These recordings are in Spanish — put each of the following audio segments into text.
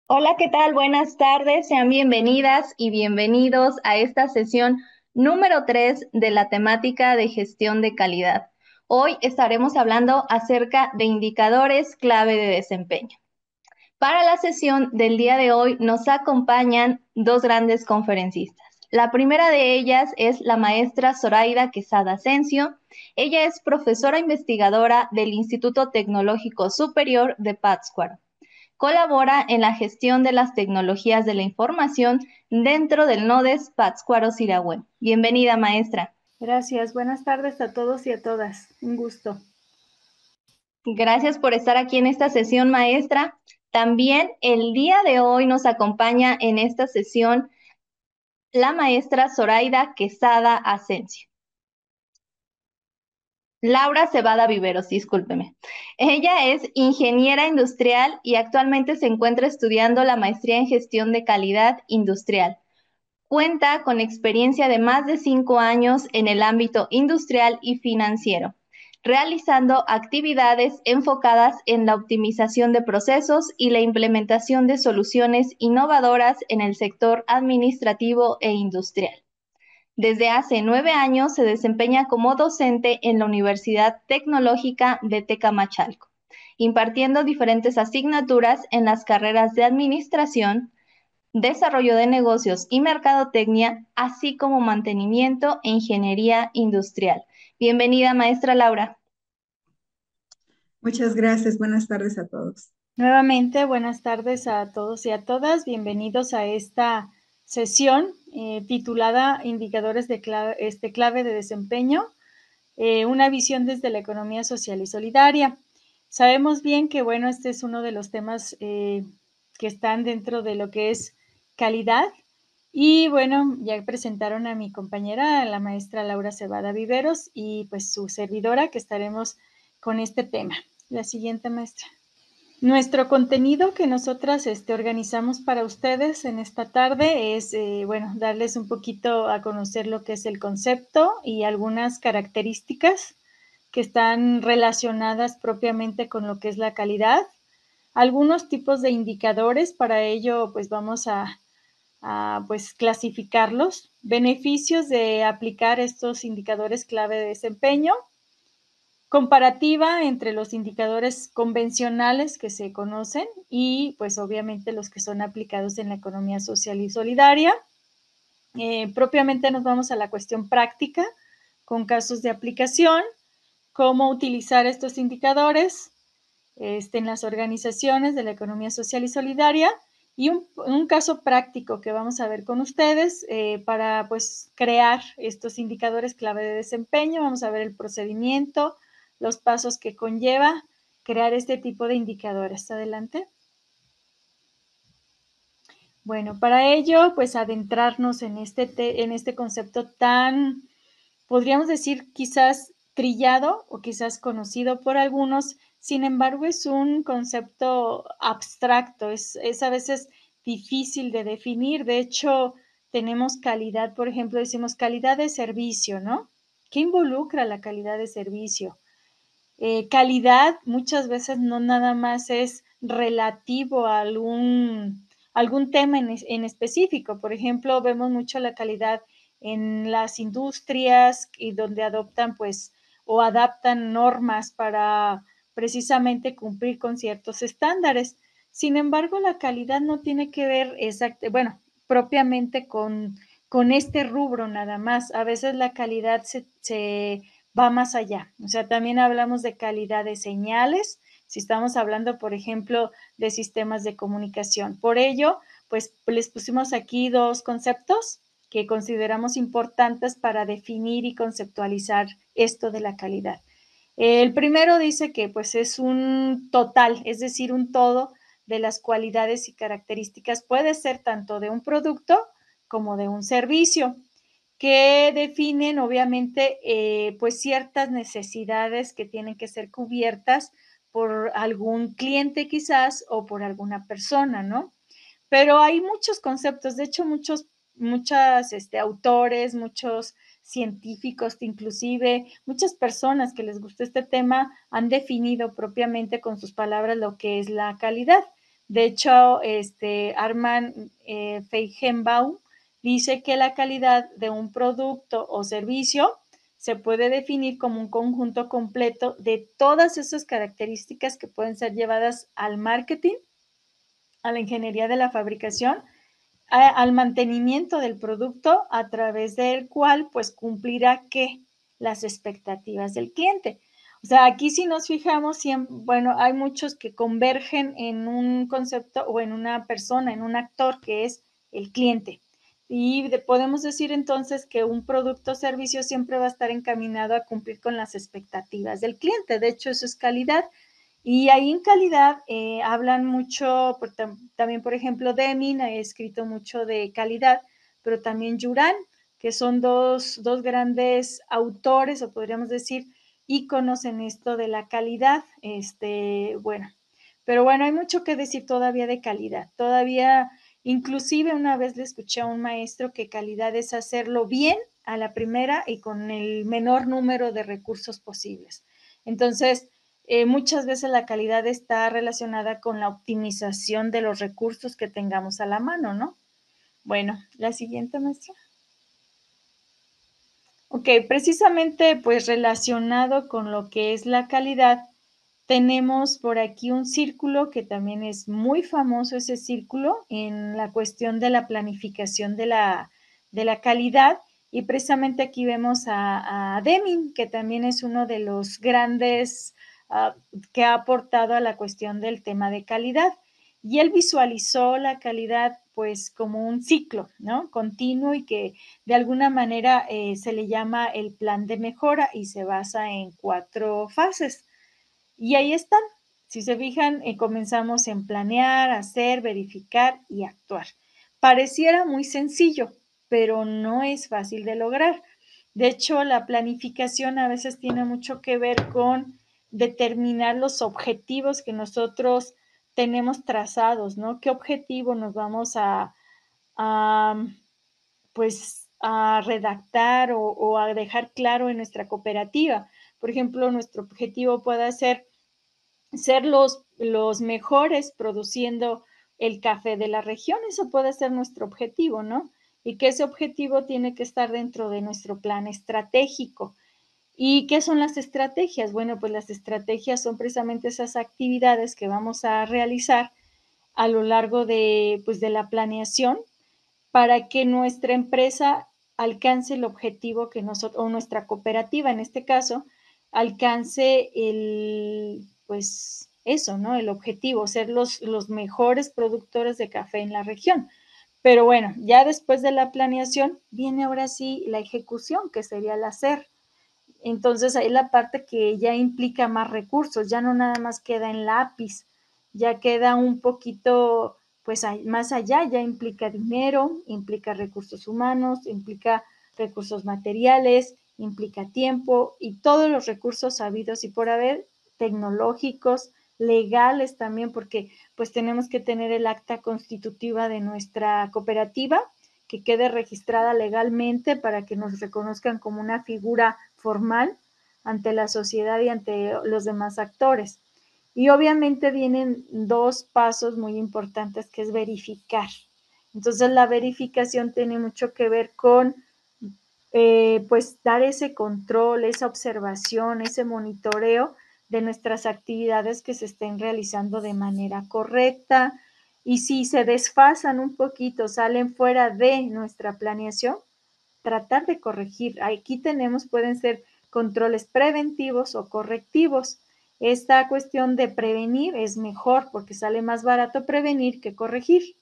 Hola, ¿qué tal? Buenas tardes, sean bienvenidas y bienvenidos a esta sesión número 3 de la temática de gestión de calidad. Hoy estaremos hablando acerca de indicadores clave de desempeño. Para la sesión del día de hoy nos acompañan dos grandes conferencistas. La primera de ellas es la maestra Zoraida Quesada Asensio. Ella es profesora investigadora del Instituto Tecnológico Superior de Pátzcuaro. Colabora en la gestión de las tecnologías de la información dentro del NODES Pátzcuaro-Sirahue. Bienvenida, maestra. Gracias. Buenas tardes a todos y a todas. Un gusto. Gracias por estar aquí en esta sesión, maestra. También el día de hoy nos acompaña en esta sesión la maestra Zoraida Quesada Asensio. Laura Cebada Viveros, discúlpeme. Ella es ingeniera industrial y actualmente se encuentra estudiando la maestría en gestión de calidad industrial. Cuenta con experiencia de más de 5 años en el ámbito industrial y financiero, realizando actividades enfocadas en la optimización de procesos y la implementación de soluciones innovadoras en el sector administrativo e industrial. Desde hace 9 años se desempeña como docente en la Universidad Tecnológica de Tecamachalco, impartiendo diferentes asignaturas en las carreras de administración, desarrollo de negocios y mercadotecnia, así como mantenimiento e ingeniería industrial. Bienvenida, maestra Laura. Muchas gracias. Buenas tardes a todos. Nuevamente, buenas tardes a todos y a todas. Bienvenidos a esta sesión titulada Indicadores de clave de desempeño, una visión desde la economía social y solidaria. Sabemos bien que, bueno, este es uno de los temas que están dentro de lo que es calidad. Y bueno, ya presentaron a mi compañera, la maestra Laura Cebada Viveros, y pues su servidora, que estaremos con este tema. La siguiente, maestra. Nuestro contenido que nosotras organizamos para ustedes en esta tarde es, bueno, darles un poquito a conocer lo que es el concepto y algunas características que están relacionadas propiamente con lo que es la calidad. Algunos tipos de indicadores, para ello, pues vamos a pues clasificarlos. Beneficios de aplicar estos indicadores clave de desempeño. Comparativa entre los indicadores convencionales que se conocen y pues obviamente los que son aplicados en la economía social y solidaria. Propiamente nos vamos a la cuestión práctica con casos de aplicación, cómo utilizar estos indicadores en las organizaciones de la economía social y solidaria y un caso práctico que vamos a ver con ustedes para pues crear estos indicadores clave de desempeño. Vamos a ver el procedimiento, los pasos que conlleva crear este tipo de indicadores. Adelante. Bueno, para ello, pues adentrarnos en este concepto tan, podríamos decir, quizás trillado o quizás conocido por algunos, sin embargo, es un concepto abstracto, es a veces difícil de definir. De hecho, tenemos calidad, por ejemplo, decimos calidad de servicio, ¿no? ¿Qué involucra la calidad de servicio? Calidad muchas veces no nada más es relativo a algún tema en específico. Por ejemplo, vemos mucho la calidad en las industrias y donde adoptan pues o adaptan normas para precisamente cumplir con ciertos estándares. Sin embargo, la calidad no tiene que ver bueno, propiamente con este rubro nada más. A veces la calidad se va más allá. O sea, también hablamos de calidad de señales, si estamos hablando, por ejemplo, de sistemas de comunicación. Por ello, pues les pusimos aquí dos conceptos que consideramos importantes para definir y conceptualizar esto de la calidad. El primero dice que pues es un total, es decir, un todo de las cualidades y características. Puede ser tanto de un producto como de un servicio, que definen obviamente pues ciertas necesidades que tienen que ser cubiertas por algún cliente quizás o por alguna persona, ¿no? Pero hay muchos conceptos, de hecho muchos autores, muchos científicos, inclusive muchas personas que les gusta este tema han definido propiamente con sus palabras lo que es la calidad. De hecho, Armand Feigenbaum dice que la calidad de un producto o servicio se puede definir como un conjunto completo de todas esas características que pueden ser llevadas al marketing, a la ingeniería de la fabricación, al mantenimiento del producto, a través del cual pues cumplirá ¿qué? Las expectativas del cliente. O sea, aquí si nos fijamos, bueno, hay muchos que convergen en un concepto o en una persona, en un actor que es el cliente. Y podemos decir entonces que un producto o servicio siempre va a estar encaminado a cumplir con las expectativas del cliente. De hecho, eso es calidad. Y ahí en calidad hablan mucho, también por ejemplo, Deming ha escrito mucho de calidad, pero también Juran, que son dos grandes autores, o podríamos decir, íconos en esto de la calidad. Bueno, pero bueno, hay mucho que decir todavía de calidad. Todavía, inclusive una vez le escuché a un maestro que calidad es hacerlo bien a la primera y con el menor número de recursos posibles. Entonces, muchas veces la calidad está relacionada con la optimización de los recursos que tengamos a la mano, ¿no? Bueno, la siguiente, maestra. Ok, precisamente pues relacionado con lo que es la calidad, tenemos por aquí un círculo que también es muy famoso, ese círculo, en la cuestión de la planificación de la calidad. Y precisamente aquí vemos a Deming, que también es uno de los grandes que ha aportado a la cuestión del tema de calidad. Y él visualizó la calidad pues como un ciclo, ¿no? Continuo, y que de alguna manera se le llama el plan de mejora y se basa en 4 fases. Y ahí están. Si se fijan, comenzamos en planear, hacer, verificar y actuar. Pareciera muy sencillo, pero no es fácil de lograr. De hecho, la planificación a veces tiene mucho que ver con determinar los objetivos que nosotros tenemos trazados, ¿no? ¿Qué objetivo nos vamos a pues a redactar o a dejar claro en nuestra cooperativa? Por ejemplo, nuestro objetivo puede ser los mejores produciendo el café de la región. Eso puede ser nuestro objetivo, ¿no? Y que ese objetivo tiene que estar dentro de nuestro plan estratégico. ¿Y qué son las estrategias? Bueno, pues las estrategias son precisamente esas actividades que vamos a realizar a lo largo pues, de la planeación, para que nuestra empresa alcance el objetivo que nosotros, o nuestra cooperativa en este caso, alcance pues eso, ¿no? El objetivo, ser los mejores productores de café en la región. Pero bueno, ya después de la planeación viene ahora sí la ejecución, que sería el hacer. Entonces ahí la parte que ya implica más recursos, ya no nada más queda en lápiz, ya queda un poquito pues más allá, ya implica dinero, implica recursos humanos, implica recursos materiales, implica tiempo y todos los recursos habidos y por haber, tecnológicos, legales también, porque pues tenemos que tener el acta constitutiva de nuestra cooperativa, que quede registrada legalmente para que nos reconozcan como una figura formal ante la sociedad y ante los demás actores. Y obviamente vienen 2 pasos muy importantes, que es verificar. Entonces la verificación tiene mucho que ver con pues dar ese control, esa observación, ese monitoreo de nuestras actividades que se estén realizando de manera correcta. Y si se desfasan un poquito, salen fuera de nuestra planeación, tratar de corregir. Aquí pueden ser controles preventivos o correctivos. Esta cuestión de prevenir es mejor porque sale más barato prevenir que corregir.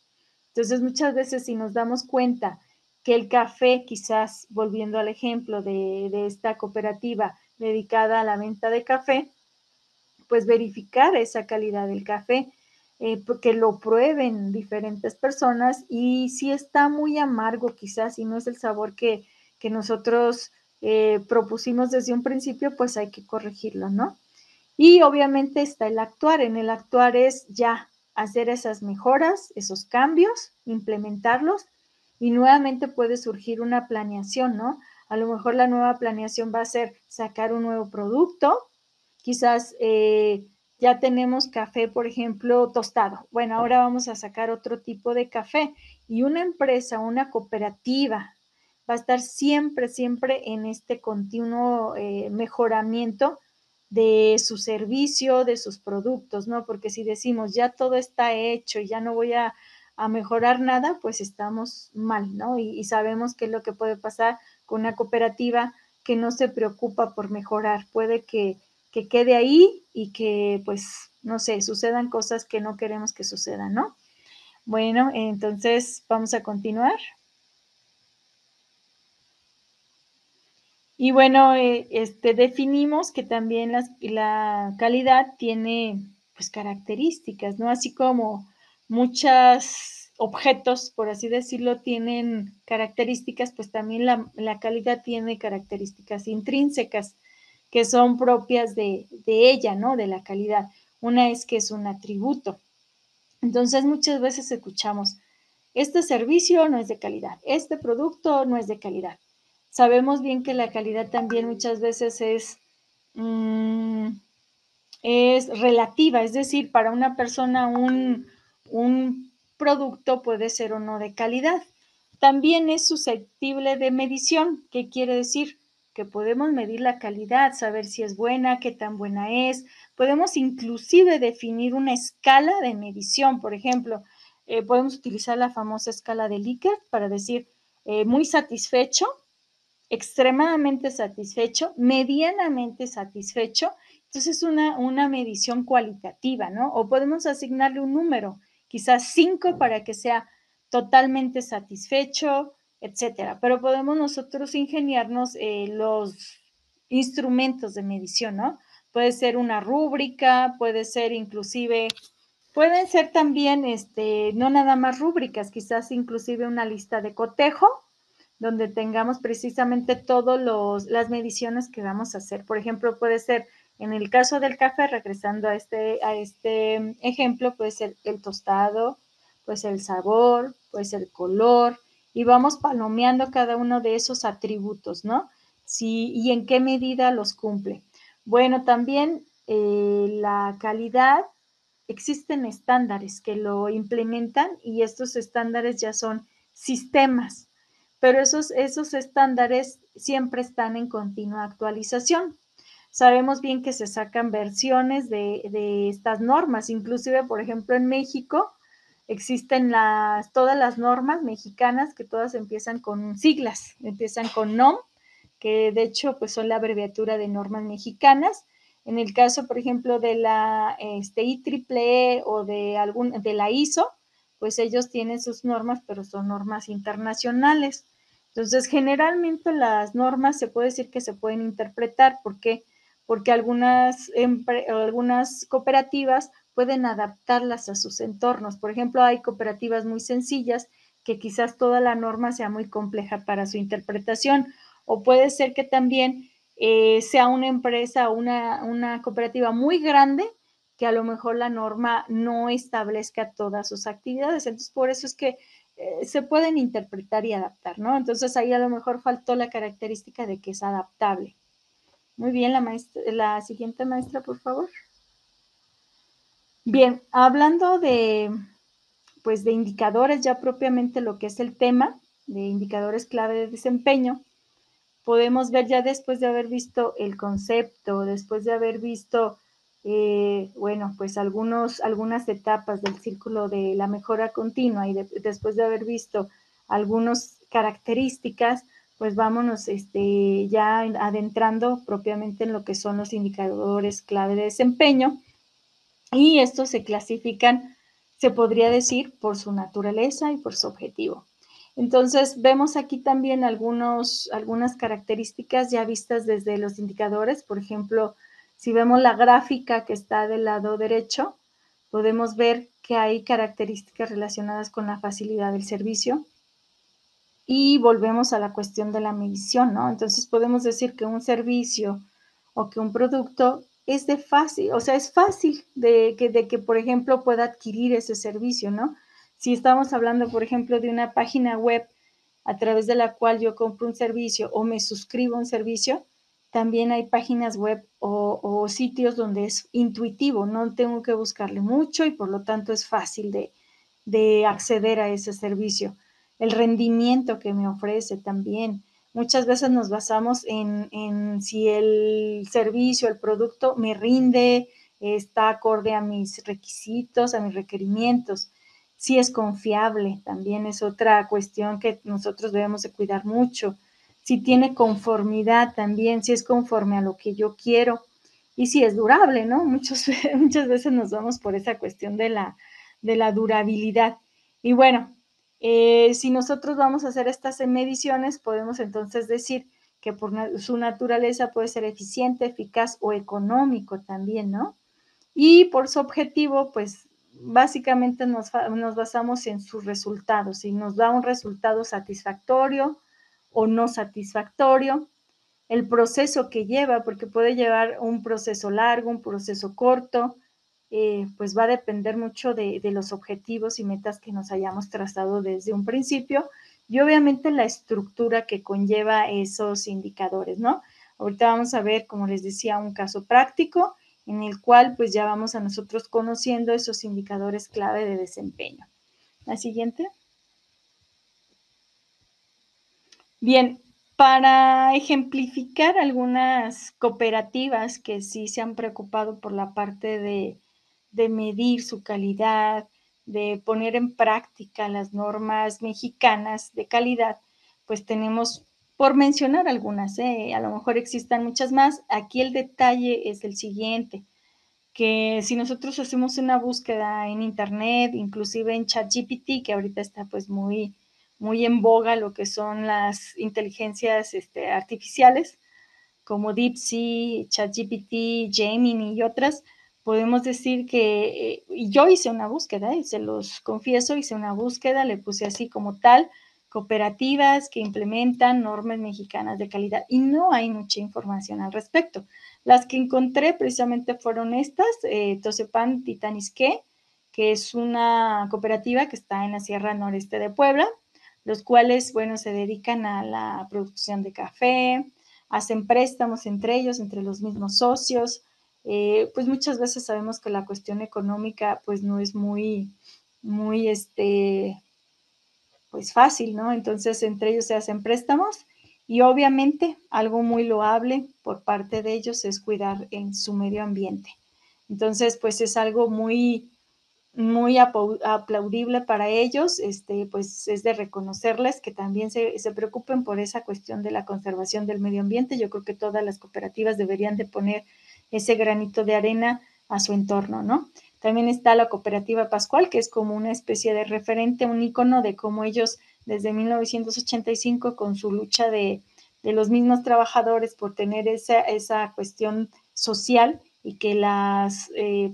Entonces, muchas veces si nos damos cuenta que el café, quizás volviendo al ejemplo de esta cooperativa dedicada a la venta de café, pues verificar esa calidad del café, porque lo prueben diferentes personas, y si está muy amargo quizás y no es el sabor que nosotros propusimos desde un principio, pues hay que corregirlo, ¿no? Y obviamente está el actuar. En el actuar es ya hacer esas mejoras, esos cambios, implementarlos, y nuevamente puede surgir una planeación, ¿no? A lo mejor la nueva planeación va a ser sacar un nuevo producto, quizás ya tenemos café, por ejemplo, tostado. Bueno, ahora vamos a sacar otro tipo de café y una empresa, una cooperativa, va a estar siempre, siempre en este continuo mejoramiento de su servicio, de sus productos, ¿no? Porque si decimos ya todo está hecho y ya no voy a mejorar nada, pues estamos mal, ¿no? Y sabemos qué es lo que puede pasar con una cooperativa que no se preocupa por mejorar. Puede que quede ahí y que, pues, no sé, sucedan cosas que no queremos que sucedan, ¿no? Bueno, entonces vamos a continuar. Y bueno, definimos que también la calidad tiene pues características, ¿no? Así como muchos objetos, por así decirlo, tienen características, pues también la calidad tiene características intrínsecas que son propias de ella, ¿no? De la calidad. Una es que es un atributo. Entonces muchas veces escuchamos, este servicio no es de calidad, este producto no es de calidad. Sabemos bien que la calidad también muchas veces es relativa, es decir, para una persona un producto puede ser o no de calidad. También es susceptible de medición. ¿Qué quiere decir? Que podemos medir la calidad, saber si es buena, qué tan buena es. Podemos inclusive definir una escala de medición. Por ejemplo, podemos utilizar la famosa escala de Likert para decir muy satisfecho, extremadamente satisfecho, medianamente satisfecho. Entonces es una medición cualitativa, ¿no? O podemos asignarle un número, quizás 5 para que sea totalmente satisfecho, etcétera. Pero podemos nosotros ingeniarnos los instrumentos de medición, ¿no? Puede ser una rúbrica, puede ser inclusive, pueden ser también, no nada más rúbricas, quizás inclusive una lista de cotejo, donde tengamos precisamente todas las mediciones que vamos a hacer. Por ejemplo, puede ser, en el caso del café, regresando a este ejemplo, puede ser el tostado, puede ser el sabor, puede ser el color, y vamos palomeando cada uno de esos atributos, ¿no? Sí, y en qué medida los cumple. Bueno, también la calidad, existen estándares que lo implementan y estos estándares ya son sistemas, pero esos estándares siempre están en continua actualización. Sabemos bien que se sacan versiones de estas normas, inclusive, por ejemplo, en México existen todas las normas mexicanas que todas empiezan con siglas, empiezan con NOM, que de hecho pues son la abreviatura de normas mexicanas. En el caso, por ejemplo, de la IEEE o de la ISO, pues ellos tienen sus normas, pero son normas internacionales. Entonces, generalmente las normas se puede decir que se pueden interpretar. ¿Por qué? Porque algunas cooperativas pueden adaptarlas a sus entornos. Por ejemplo, hay cooperativas muy sencillas que quizás toda la norma sea muy compleja para su interpretación, o puede ser que también sea una empresa o una cooperativa muy grande que a lo mejor la norma no establezca todas sus actividades. Entonces, por eso es que se pueden interpretar y adaptar, ¿no? Entonces, ahí a lo mejor faltó la característica de que es adaptable. Muy bien, la siguiente maestra, por favor. Bien, hablando pues de indicadores, ya propiamente lo que es el tema de indicadores clave de desempeño, podemos ver ya después de haber visto el concepto, después de haber visto, bueno, pues algunas etapas del círculo de la mejora continua y después de haber visto algunas características, pues vámonos ya adentrando propiamente en lo que son los indicadores clave de desempeño, y estos se clasifican, se podría decir, por su naturaleza y por su objetivo. Entonces, vemos aquí también algunas características ya vistas desde los indicadores. Por ejemplo, si vemos la gráfica que está del lado derecho, podemos ver que hay características relacionadas con la facilidad del servicio. Y volvemos a la cuestión de la medición, ¿no? Entonces, podemos decir que un servicio o que un producto es fácil, o sea, es fácil de que, por ejemplo, pueda adquirir ese servicio, ¿no? Si estamos hablando, por ejemplo, de una página web a través de la cual yo compro un servicio o me suscribo a un servicio, también hay páginas web o sitios donde es intuitivo, no tengo que buscarle mucho y por lo tanto es fácil de acceder a ese servicio. El rendimiento que me ofrece también. Muchas veces nos basamos en si el servicio, el producto me rinde, está acorde a mis requisitos, a mis requerimientos. Si es confiable, también es otra cuestión que nosotros debemos de cuidar mucho. Si tiene conformidad también, si es conforme a lo que yo quiero y si es durable, ¿no? Muchas veces nos vamos por esa cuestión de la durabilidad. Y bueno, si nosotros vamos a hacer estas mediciones, podemos entonces decir que por su naturaleza puede ser eficiente, eficaz o económico también, ¿no? Y por su objetivo, pues básicamente nos basamos en sus resultados, si nos da un resultado satisfactorio o no satisfactorio, el proceso que lleva, porque puede llevar un proceso largo, un proceso corto, pues va a depender mucho de los objetivos y metas que nos hayamos trazado desde un principio y obviamente la estructura que conlleva esos indicadores, ¿no? Ahorita vamos a ver, como les decía, un caso práctico en el cual pues ya vamos a nosotros conociendo esos indicadores clave de desempeño. La siguiente. Bien, para ejemplificar algunas cooperativas que sí se han preocupado por la parte de medir su calidad, de poner en práctica las normas mexicanas de calidad, pues tenemos, por mencionar algunas, a lo mejor existan muchas más. Aquí el detalle es el siguiente, que si nosotros hacemos una búsqueda en internet, inclusive en ChatGPT, que ahorita está pues muy en boga lo que son las inteligencias artificiales, como DeepSeek, ChatGPT, Gemini y otras, podemos decir que yo hice una búsqueda, y se los confieso, hice una búsqueda, le puse así como tal, cooperativas que implementan normas mexicanas de calidad y no hay mucha información al respecto. Las que encontré precisamente fueron estas, Tosepan Titanisqué, que es una cooperativa que está en la Sierra Noreste de Puebla, los cuales, bueno, se dedican a la producción de café, hacen préstamos entre ellos, entre los mismos socios, pues muchas veces sabemos que la cuestión económica pues no es muy pues fácil, ¿no? Entonces entre ellos se hacen préstamos y obviamente algo muy loable por parte de ellos es cuidar en su medio ambiente. Entonces pues es algo muy aplaudible para ellos, pues es de reconocerles que también se preocupen por esa cuestión de la conservación del medio ambiente. Yo creo que todas las cooperativas deberían de poner ese granito de arena a su entorno, ¿no? También está la cooperativa Pascual, que es como una especie de referente, un icono de cómo ellos desde 1985 con su lucha de los mismos trabajadores por tener esa cuestión social y que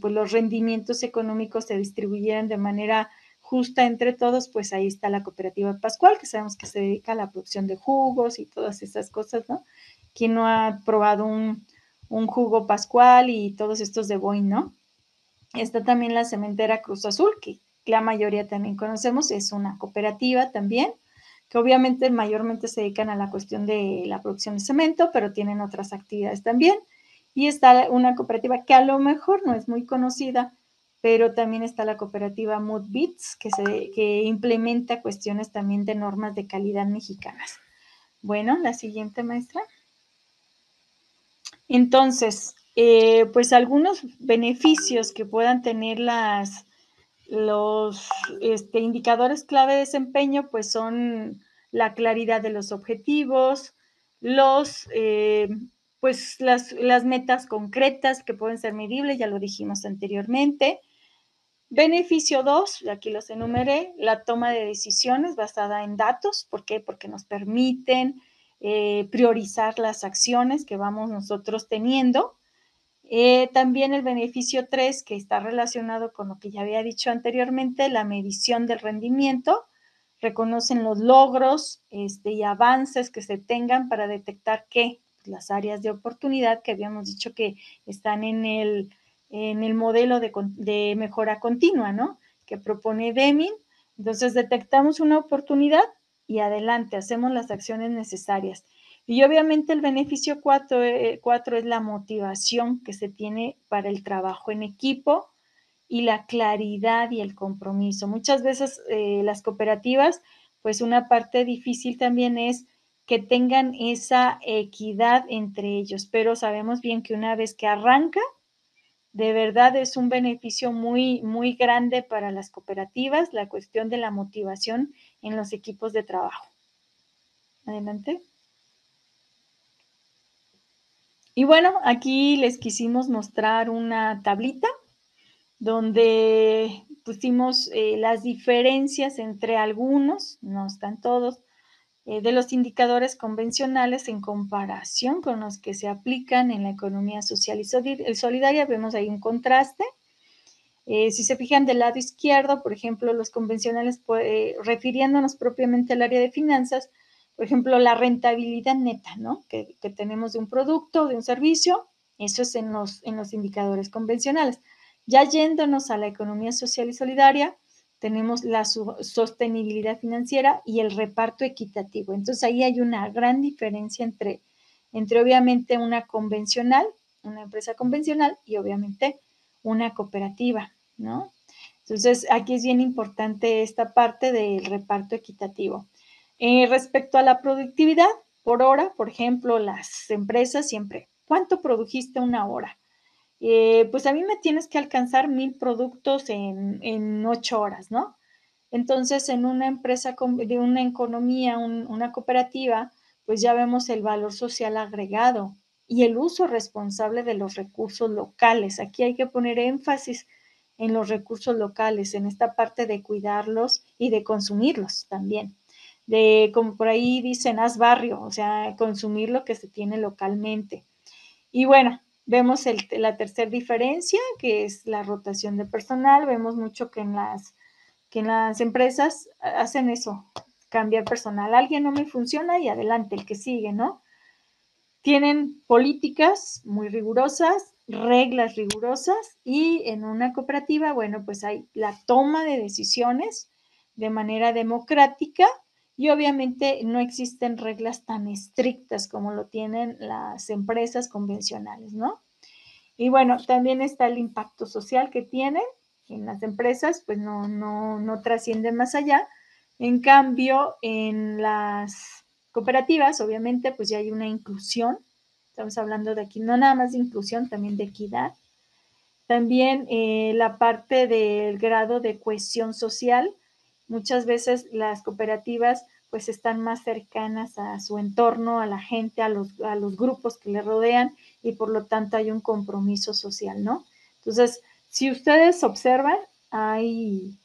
pues los rendimientos económicos se distribuyeran de manera justa entre todos, pues ahí está la cooperativa Pascual, que sabemos que se dedica a la producción de jugos y todas esas cosas, ¿no? ¿Quién no ha probado un jugo Pascual y todos estos de Boeing, ¿no? Está también la cementera Cruz Azul, que la mayoría también conocemos, es una cooperativa también, que obviamente mayormente se dedican a la cuestión de la producción de cemento, pero tienen otras actividades también. Y está una cooperativa que a lo mejor no es muy conocida, pero también está la cooperativa Mood Beats, que implementa cuestiones también de normas de calidad mexicanas. Bueno, la siguiente, maestra. Entonces, pues algunos beneficios que puedan tener los indicadores clave de desempeño, pues son la claridad de los objetivos, pues las metas concretas que pueden ser medibles, ya lo dijimos anteriormente. Beneficio 2, aquí los enumeré, la toma de decisiones basada en datos. ¿Por qué? Porque nos permiten priorizar las acciones que vamos nosotros teniendo. También el beneficio 3, que está relacionado con lo que ya había dicho anteriormente, la medición del rendimiento. Reconocen los logros y avances que se tengan para detectar que las áreas de oportunidad que habíamos dicho que están en el modelo de mejora continua, ¿no? Que propone Deming. Entonces detectamos una oportunidad y adelante, hacemos las acciones necesarias. Y obviamente el beneficio 4 es la motivación que se tiene para el trabajo en equipo y la claridad y el compromiso. Muchas veces las cooperativas, pues una parte difícil también es que tengan esa equidad entre ellos, pero sabemos bien que una vez que arranca, de verdad es un beneficio muy, muy grande para las cooperativas, la cuestión de la motivación en los equipos de trabajo. Adelante. Y bueno, aquí les quisimos mostrar una tablita donde pusimos las diferencias entre algunos, no están todos, de los indicadores convencionales en comparación con los que se aplican en la economía social y solidaria. Vemos ahí un contraste. Si se fijan del lado izquierdo, por ejemplo, los convencionales, refiriéndonos propiamente al área de finanzas, por ejemplo, la rentabilidad neta, ¿no? Que tenemos de un producto, de un servicio, eso es en los indicadores convencionales. Ya yéndonos a la economía social y solidaria, tenemos la sostenibilidad financiera y el reparto equitativo. Entonces ahí hay una gran diferencia entre obviamente una convencional, una empresa convencional y obviamente una cooperativa, ¿no? Entonces, aquí es bien importante esta parte del reparto equitativo. Respecto a la productividad por hora, por ejemplo, las empresas siempre, ¿cuánto produjiste una hora? Pues a mí me tienes que alcanzar 1000 productos en 8 horas, ¿no? Entonces, en una empresa de una economía, una cooperativa, pues ya vemos el valor social agregado y el uso responsable de los recursos locales. Aquí hay que poner énfasis en los recursos locales, en esta parte de cuidarlos y de consumirlos también. De, como por ahí dicen, haz barrio, o sea, consumir lo que se tiene localmente. Y bueno, vemos la tercera diferencia, que es la rotación de personal. Vemos mucho que en las empresas hacen eso, cambiar personal. Alguien no me funciona y adelante, el que sigue, ¿no? Tienen políticas muy rigurosas, reglas rigurosas y en una cooperativa, bueno, pues hay la toma de decisiones de manera democrática y obviamente no existen reglas tan estrictas como lo tienen las empresas convencionales, ¿no? Y bueno, también está el impacto social que tienen en las empresas, pues no trascienden más allá. En cambio, en las cooperativas, obviamente, pues ya hay una inclusión. Estamos hablando de aquí, no nada más de inclusión, también de equidad. También la parte del grado de cohesión social. Muchas veces las cooperativas pues están más cercanas a su entorno, a la gente, a los grupos que le rodean y por lo tanto hay un compromiso social, ¿no? Entonces, si ustedes observan, hay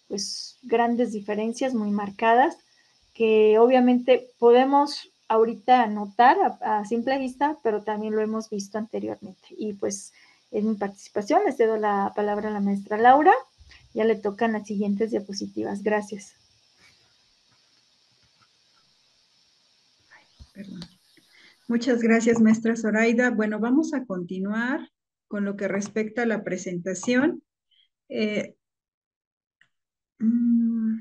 pues grandes diferencias muy marcadas que obviamente podemos ahorita notar a simple vista, pero también lo hemos visto anteriormente. Y pues en mi participación les cedo la palabra a la maestra Laura. Ya le tocan las siguientes diapositivas. Gracias. Perdón. Muchas gracias, maestra Zoraida. Bueno, vamos a continuar con lo que respecta a la presentación. Eh, mm,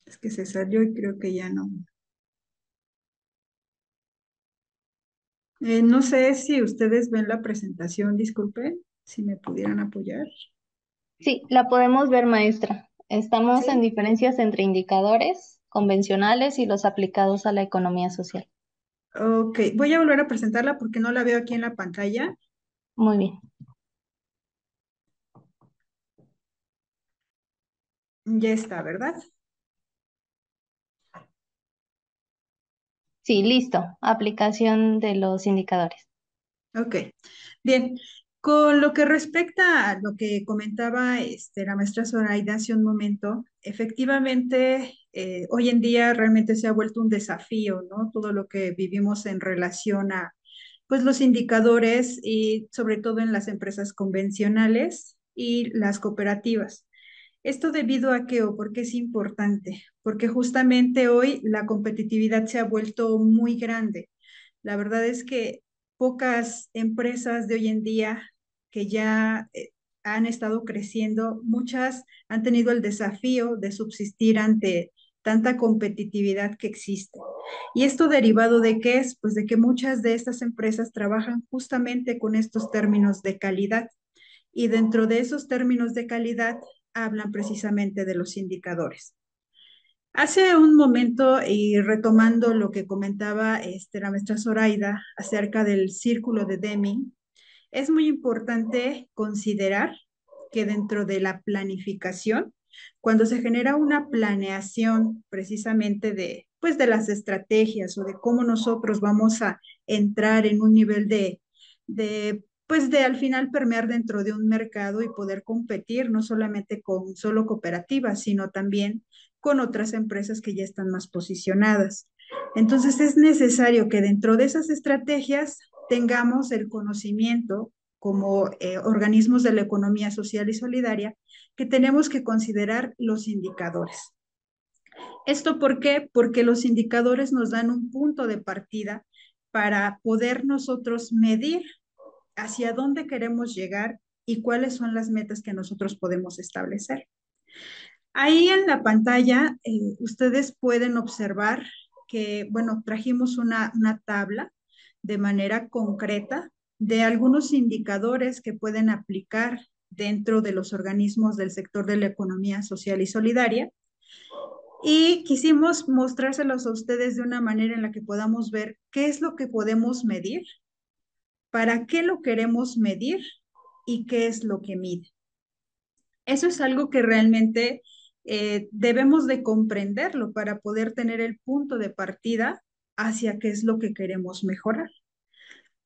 es que se salió y creo que ya no. No sé si ustedes ven la presentación, disculpen, si me pudieran apoyar. Sí, la podemos ver, maestra. Estamos en Sí. diferencias entre indicadores convencionales y los aplicados a la economía social. Ok, voy a volver a presentarla porque no la veo aquí en la pantalla. Muy bien. Ya está, ¿verdad? Sí, listo. Aplicación de los indicadores. Ok, bien. Con lo que respecta a lo que comentaba la maestra Zoraida hace un momento, efectivamente, hoy en día realmente se ha vuelto un desafío, ¿no? Todo lo que vivimos en relación a, pues, los indicadores y sobre todo en las empresas convencionales y las cooperativas. Esto debido a qué o por qué es importante, porque justamente hoy la competitividad se ha vuelto muy grande. La verdad es que pocas empresas de hoy en día que ya han estado creciendo, muchas han tenido el desafío de subsistir ante tanta competitividad que existe. ¿Y esto derivado de qué es? Pues de que muchas de estas empresas trabajan justamente con estos términos de calidad y dentro de esos términos de calidad hablan precisamente de los indicadores. Hace un momento, y retomando lo que comentaba la maestra Zoraida acerca del círculo de Deming, es muy importante considerar que dentro de la planificación, cuando se genera una planeación precisamente de, pues, de las estrategias o de cómo nosotros vamos a entrar en un nivel pues de al final permear dentro de un mercado y poder competir no solamente con solo cooperativas, sino también con otras empresas que ya están más posicionadas. Entonces es necesario que dentro de esas estrategias tengamos el conocimiento como organismos de la economía social y solidaria, que tenemos que considerar los indicadores. ¿Esto por qué? Porque los indicadores nos dan un punto de partida para poder nosotros medir hacia dónde queremos llegar y cuáles son las metas que nosotros podemos establecer. Ahí en la pantalla ustedes pueden observar que, bueno, trajimos una tabla de manera concreta de algunos indicadores que pueden aplicar dentro de los organismos del sector de la economía social y solidaria. Y quisimos mostrárselos a ustedes de una manera en la que podamos ver qué es lo que podemos medir, para qué lo queremos medir y qué es lo que mide. Eso es algo que realmente debemos de comprenderlo para poder tener el punto de partida hacia qué es lo que queremos mejorar.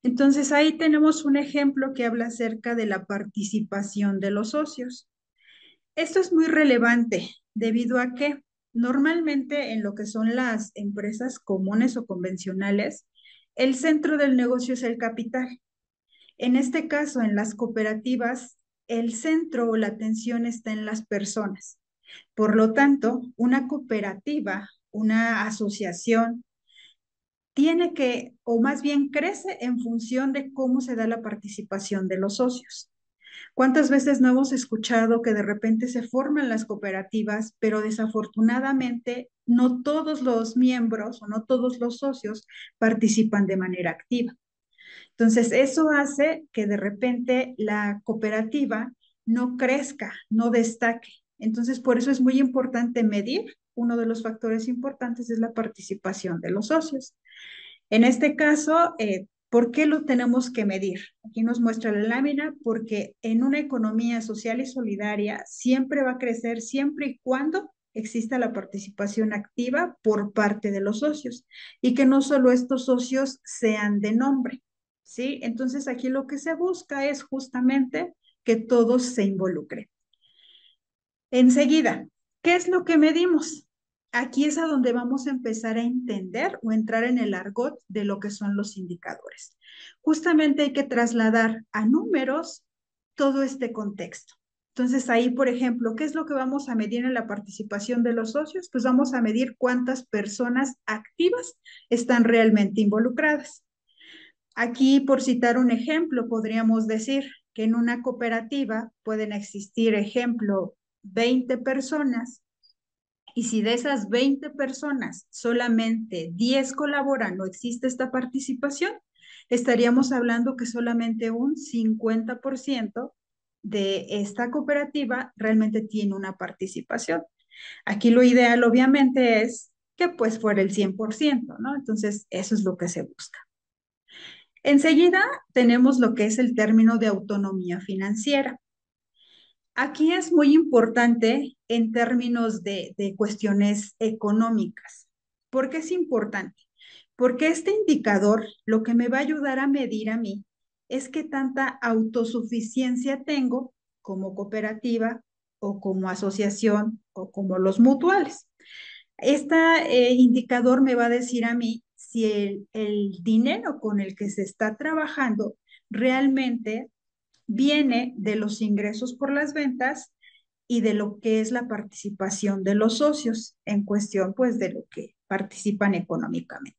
Entonces ahí tenemos un ejemplo que habla acerca de la participación de los socios. Esto es muy relevante debido a que normalmente en lo que son las empresas comunes o convencionales, el centro del negocio es el capital. En este caso, en las cooperativas, el centro o la atención está en las personas. Por lo tanto, una cooperativa, una asociación, tiene que, o más bien crece en función de cómo se da la participación de los socios. ¿Cuántas veces no hemos escuchado que de repente se forman las cooperativas, pero desafortunadamente no todos los miembros o no todos los socios participan de manera activa? Entonces, eso hace que de repente la cooperativa no crezca, no destaque. Entonces, por eso es muy importante medir. Uno de los factores importantes es la participación de los socios. En este caso, ¿por qué lo tenemos que medir? Aquí nos muestra la lámina, porque en una economía social y solidaria siempre va a crecer siempre y cuando exista la participación activa por parte de los socios y que no solo estos socios sean de nombre, ¿sí? Entonces aquí lo que se busca es justamente que todos se involucren. Enseguida, ¿qué es lo que medimos? Aquí es a donde vamos a empezar a entender o entrar en el argot de lo que son los indicadores. Justamente hay que trasladar a números todo este contexto. Entonces ahí, por ejemplo, ¿qué es lo que vamos a medir en la participación de los socios? Pues vamos a medir cuántas personas activas están realmente involucradas. Aquí, por citar un ejemplo, podríamos decir que en una cooperativa pueden existir, ejemplo, 20 personas, y si de esas 20 personas solamente 10 colaboran o existe esta participación, estaríamos hablando que solamente un 50% de esta cooperativa realmente tiene una participación. Aquí lo ideal obviamente es que pues fuera el 100%, ¿no? Entonces, eso es lo que se busca. Enseguida tenemos lo que es el término de autonomía financiera. Aquí es muy importante en términos de cuestiones económicas. ¿Por qué es importante? Porque este indicador lo que me va a ayudar a medir a mí es qué tanta autosuficiencia tengo como cooperativa o como asociación o como los mutuales. Este indicador me va a decir a mí si el dinero con el que se está trabajando realmente viene de los ingresos por las ventas y de lo que es la participación de los socios en cuestión, pues, de lo que participan económicamente.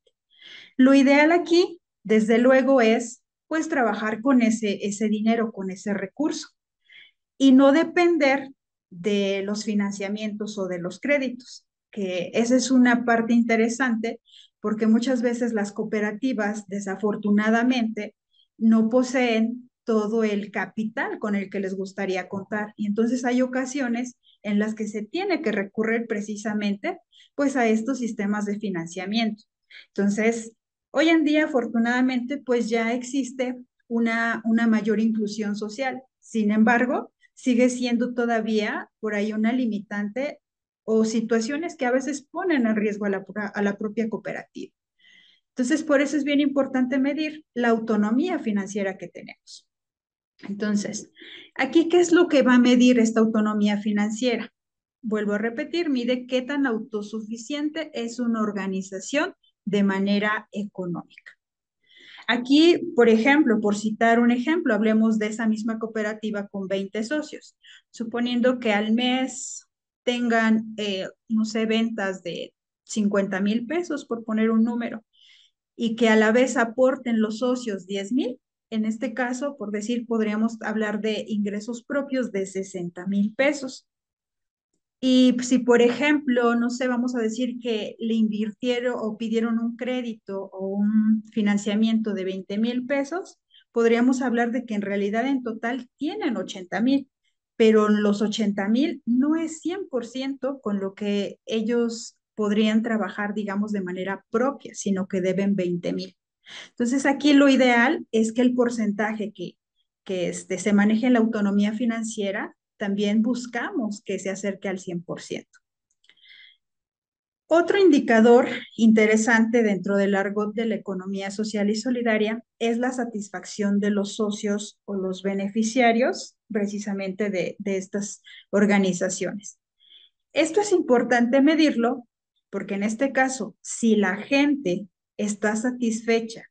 Lo ideal aquí, desde luego, es, pues, trabajar con ese dinero, con ese recurso y no depender de los financiamientos o de los créditos. que esa es una parte interesante porque muchas veces las cooperativas, desafortunadamente, no poseen todo el capital con el que les gustaría contar. Y entonces hay ocasiones en las que se tiene que recurrir precisamente pues a estos sistemas de financiamiento. Entonces, hoy en día, afortunadamente, pues ya existe una mayor inclusión social. Sin embargo, sigue siendo todavía por ahí una limitante o situaciones que a veces ponen en riesgo a la propia cooperativa. Entonces, por eso es bien importante medir la autonomía financiera que tenemos. Entonces, aquí, ¿qué es lo que va a medir esta autonomía financiera? Vuelvo a repetir, mide qué tan autosuficiente es una organización de manera económica. Aquí, por ejemplo, por citar un ejemplo, hablemos de esa misma cooperativa con 20 socios, suponiendo que al mes tengan, no sé, ventas de 50,000 pesos, por poner un número, y que a la vez aporten los socios 10,000. En este caso, por decir, podríamos hablar de ingresos propios de 60,000 pesos. Y si, por ejemplo, no sé, vamos a decir que le invirtieron o pidieron un crédito o un financiamiento de 20,000 pesos, podríamos hablar de que en realidad en total tienen 80,000, pero los 80,000 no es 100% con lo que ellos podrían trabajar, digamos, de manera propia, sino que deben 20,000. Entonces, aquí lo ideal es que el porcentaje que se maneje en la autonomía financiera, también buscamos que se acerque al 100%. Otro indicador interesante dentro del argot de la economía social y solidaria es la satisfacción de los socios o los beneficiarios precisamente de estas organizaciones. Esto es importante medirlo porque en este caso, si la gente está satisfecha,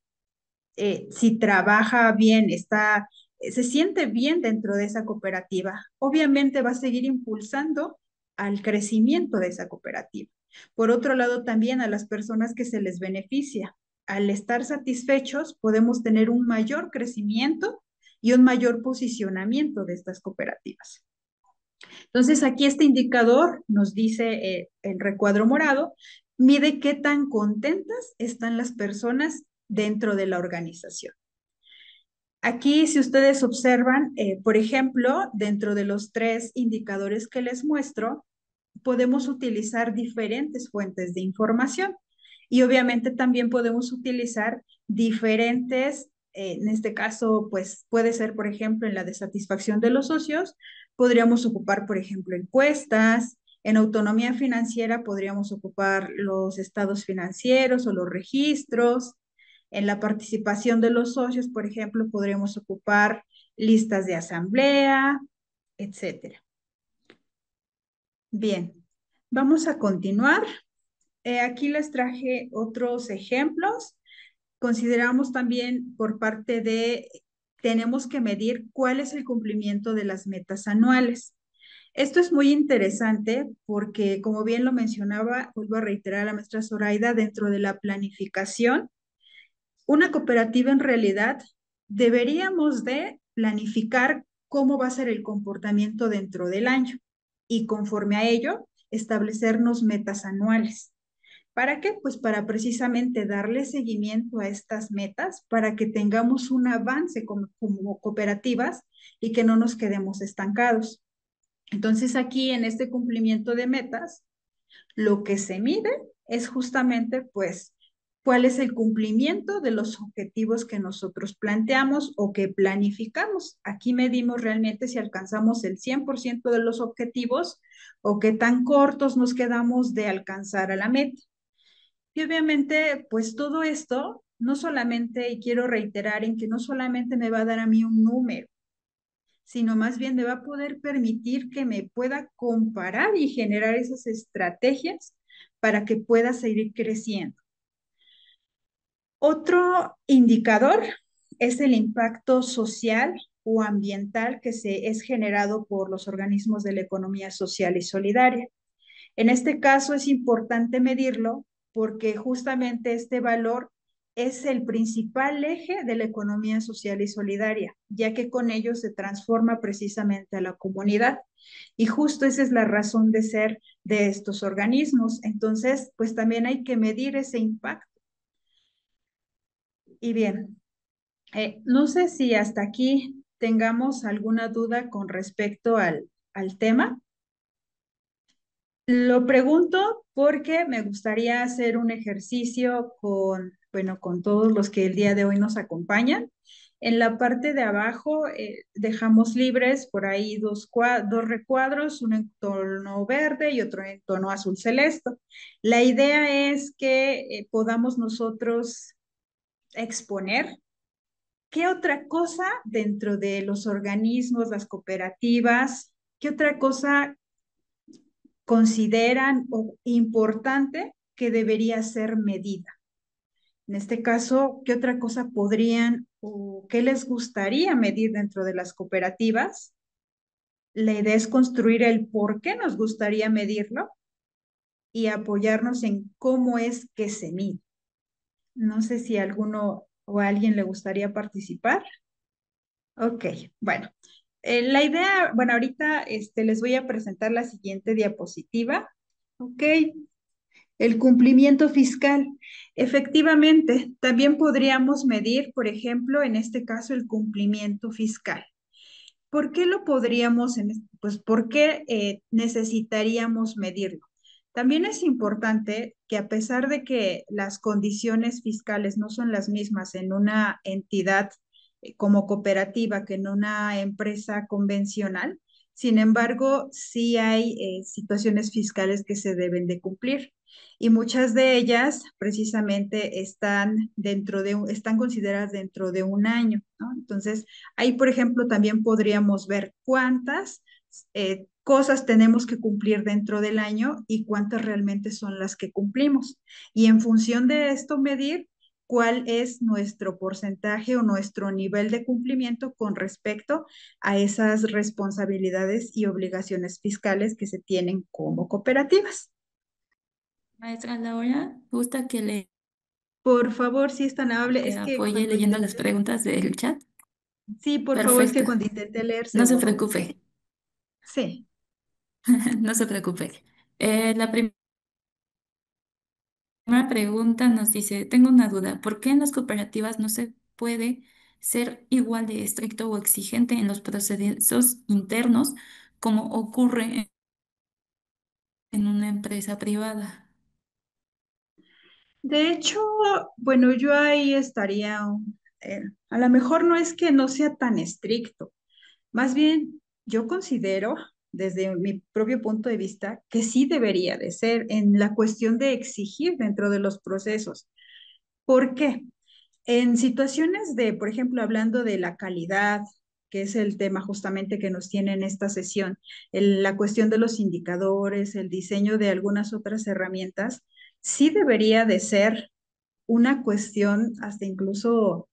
si trabaja bien, se siente bien dentro de esa cooperativa, obviamente va a seguir impulsando al crecimiento de esa cooperativa. Por otro lado, también a las personas que se les beneficia. Al estar satisfechos, podemos tener un mayor crecimiento y un mayor posicionamiento de estas cooperativas. Entonces, aquí este indicador nos dice el recuadro morado, mide qué tan contentas están las personas dentro de la organización. Aquí, si ustedes observan, por ejemplo, dentro de los 3 indicadores que les muestro, podemos utilizar diferentes fuentes de información y obviamente también podemos utilizar diferentes, en este caso, pues puede ser, por ejemplo, en la de satisfacción de los socios, podríamos ocupar, por ejemplo, encuestas. En autonomía financiera podríamos ocupar los estados financieros o los registros. En la participación de los socios, por ejemplo, podríamos ocupar listas de asamblea, etcétera. Bien, vamos a continuar. Aquí les traje otros ejemplos. Consideramos también por parte de, tenemos que medir cuál es el cumplimiento de las metas anuales. Esto es muy interesante porque, como bien lo mencionaba, vuelvo a reiterar a la maestra Zoraida, dentro de la planificación, una cooperativa en realidad deberíamos de planificar cómo va a ser el comportamiento dentro del año y conforme a ello establecernos metas anuales. ¿Para qué? Pues para precisamente darle seguimiento a estas metas, para que tengamos un avance como cooperativas y que no nos quedemos estancados. Entonces aquí en este cumplimiento de metas, lo que se mide es justamente pues cuál es el cumplimiento de los objetivos que nosotros planteamos o que planificamos. Aquí medimos realmente si alcanzamos el 100% de los objetivos o qué tan cortos nos quedamos de alcanzar a la meta. Y obviamente, pues todo esto, no solamente, y quiero reiterar en que no solamente me va a dar a mí un número, sino más bien me va a poder permitir que me pueda comparar y generar esas estrategias para que pueda seguir creciendo. Otro indicador es el impacto social o ambiental que es generado por los organismos de la economía social y solidaria. En este caso es importante medirlo porque justamente este valor es el principal eje de la economía social y solidaria, ya que con ello se transforma precisamente a la comunidad. Y justo esa es la razón de ser de estos organismos. Entonces, pues también hay que medir ese impacto. Y bien, no sé si hasta aquí tengamos alguna duda con respecto al tema. Lo pregunto porque me gustaría hacer un ejercicio con, bueno, con todos los que el día de hoy nos acompañan. En la parte de abajo dejamos libres por ahí dos recuadros, uno en tono verde y otro en tono azul celeste. La idea es que podamos nosotros exponer qué otra cosa dentro de los organismos, las cooperativas, qué otra cosa consideran importante que debería ser medida. En este caso, ¿qué otra cosa podrían o qué les gustaría medir dentro de las cooperativas? La idea es construir el por qué nos gustaría medirlo y apoyarnos en cómo es que se mide. No sé si alguno o a alguien le gustaría participar. Ok, bueno. La idea, bueno, ahorita les voy a presentar la siguiente diapositiva. Ok, el cumplimiento fiscal. Efectivamente, también podríamos medir, por ejemplo, en este caso, el cumplimiento fiscal. ¿Por qué lo podríamos, pues, por qué necesitaríamos medirlo? También es importante que a pesar de que las condiciones fiscales no son las mismas en una entidad como cooperativa que en una empresa convencional, sin embargo, sí hay situaciones fiscales que se deben de cumplir y muchas de ellas precisamente están consideradas dentro de un año, ¿no? Entonces, ahí, por ejemplo, también podríamos ver cuántas cosas tenemos que cumplir dentro del año y cuántas realmente son las que cumplimos. Y en función de esto, medir cuál es nuestro porcentaje o nuestro nivel de cumplimiento con respecto a esas responsabilidades y obligaciones fiscales que se tienen como cooperativas. Maestra Laura, gusta que le Por favor, si es tan amable, es que apoye cuando leyendo las intenté, preguntas del chat. sí, por favor, es que Perfecto. cuando intenté leer se No se borró. preocupe. Sí. No se preocupe. La primera pregunta nos dice, tengo una duda, ¿por qué en las cooperativas no se puede ser igual de estricto o exigente en los procesos internos como ocurre en una empresa privada? De hecho, bueno, yo ahí estaría, a lo mejor no es que no sea tan estricto, más bien yo considero, desde mi propio punto de vista, que sí debería de ser en la cuestión de exigir dentro de los procesos. ¿Por qué? En situaciones de, por ejemplo, hablando de la calidad, que es el tema justamente que nos tiene en esta sesión, la cuestión de los indicadores, el diseño de algunas otras herramientas, sí debería de ser una cuestión hasta incluso,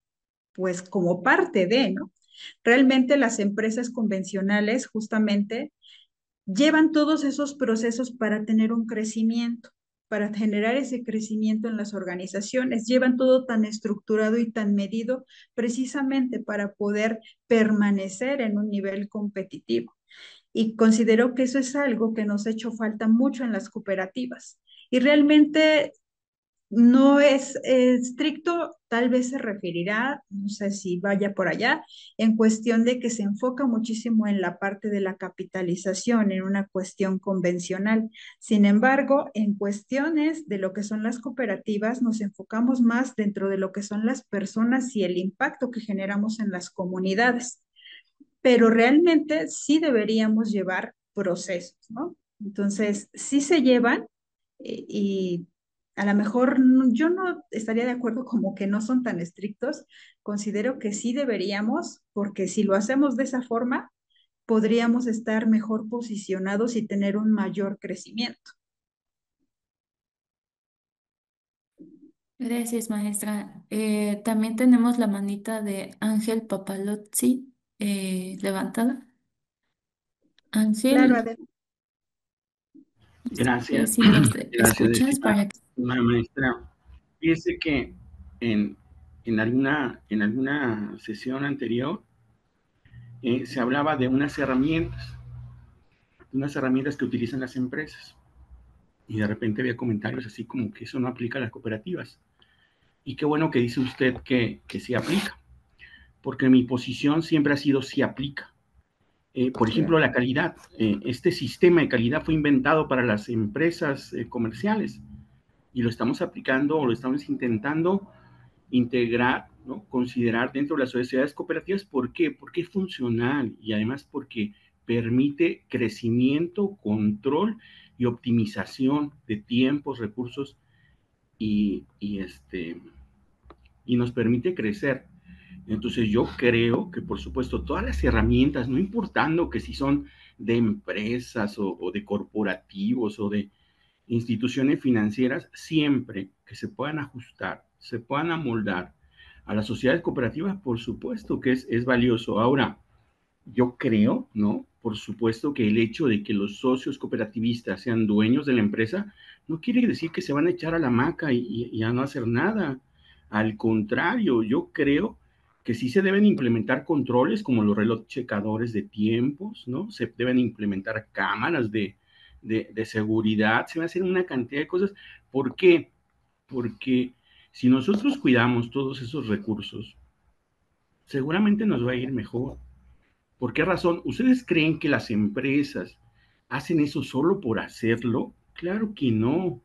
pues como parte de, ¿no? Realmente las empresas convencionales justamente llevan todos esos procesos para tener un crecimiento, para generar ese crecimiento en las organizaciones. Llevan todo tan estructurado y tan medido precisamente para poder permanecer en un nivel competitivo. Y considero que eso es algo que nos ha hecho falta mucho en las cooperativas. Y realmente no es estricto, tal vez se referirá, no sé si vaya por allá, en cuestión de que se enfoca muchísimo en la parte de la capitalización, en una cuestión convencional. Sin embargo, en cuestiones de lo que son las cooperativas, nos enfocamos más dentro de lo que son las personas y el impacto que generamos en las comunidades. Pero realmente sí deberíamos llevar procesos, ¿no? Entonces, sí se llevan y a lo mejor yo no estaría de acuerdo como que no son tan estrictos. Considero que sí deberíamos, porque si lo hacemos de esa forma, podríamos estar mejor posicionados y tener un mayor crecimiento. Gracias, maestra. También tenemos la manita de Ángel Papalozzi levantada. Claro, Ángel, Adel. no sé Gracias, si nos gracias, escuchas estimada para que... estimada maestra. Fíjese que en, en alguna sesión anterior, se hablaba de unas herramientas que utilizan las empresas. Y de repente había comentarios así como que eso no aplica a las cooperativas. Y qué bueno que dice usted que sí aplica, porque mi posición siempre ha sido sí aplica. Por ejemplo, la calidad. Este sistema de calidad fue inventado para las empresas comerciales y lo estamos aplicando o lo estamos intentando integrar, ¿no? Considerar dentro de las sociedades cooperativas. ¿Por qué? Porque es funcional y además porque permite crecimiento, control y optimización de tiempos, recursos y y nos permite crecer. Entonces yo creo que por supuesto todas las herramientas, no importando que si son de empresas o de corporativos o de instituciones financieras, siempre que se puedan ajustar, se puedan amoldar a las sociedades cooperativas, por supuesto que es valioso. Ahora, yo creo, ¿no? Por supuesto que el hecho de que los socios cooperativistas sean dueños de la empresa no quiere decir que se van a echar a la hamaca y a no hacer nada. Al contrario, yo creo que sí se deben implementar controles como los reloj checadores de tiempos, ¿no? Se deben implementar cámaras de seguridad, se va a hacer una cantidad de cosas. ¿Por qué? Porque si nosotros cuidamos todos esos recursos, seguramente nos va a ir mejor. ¿Por qué razón? ¿Ustedes creen que las empresas hacen eso solo por hacerlo? Claro que no.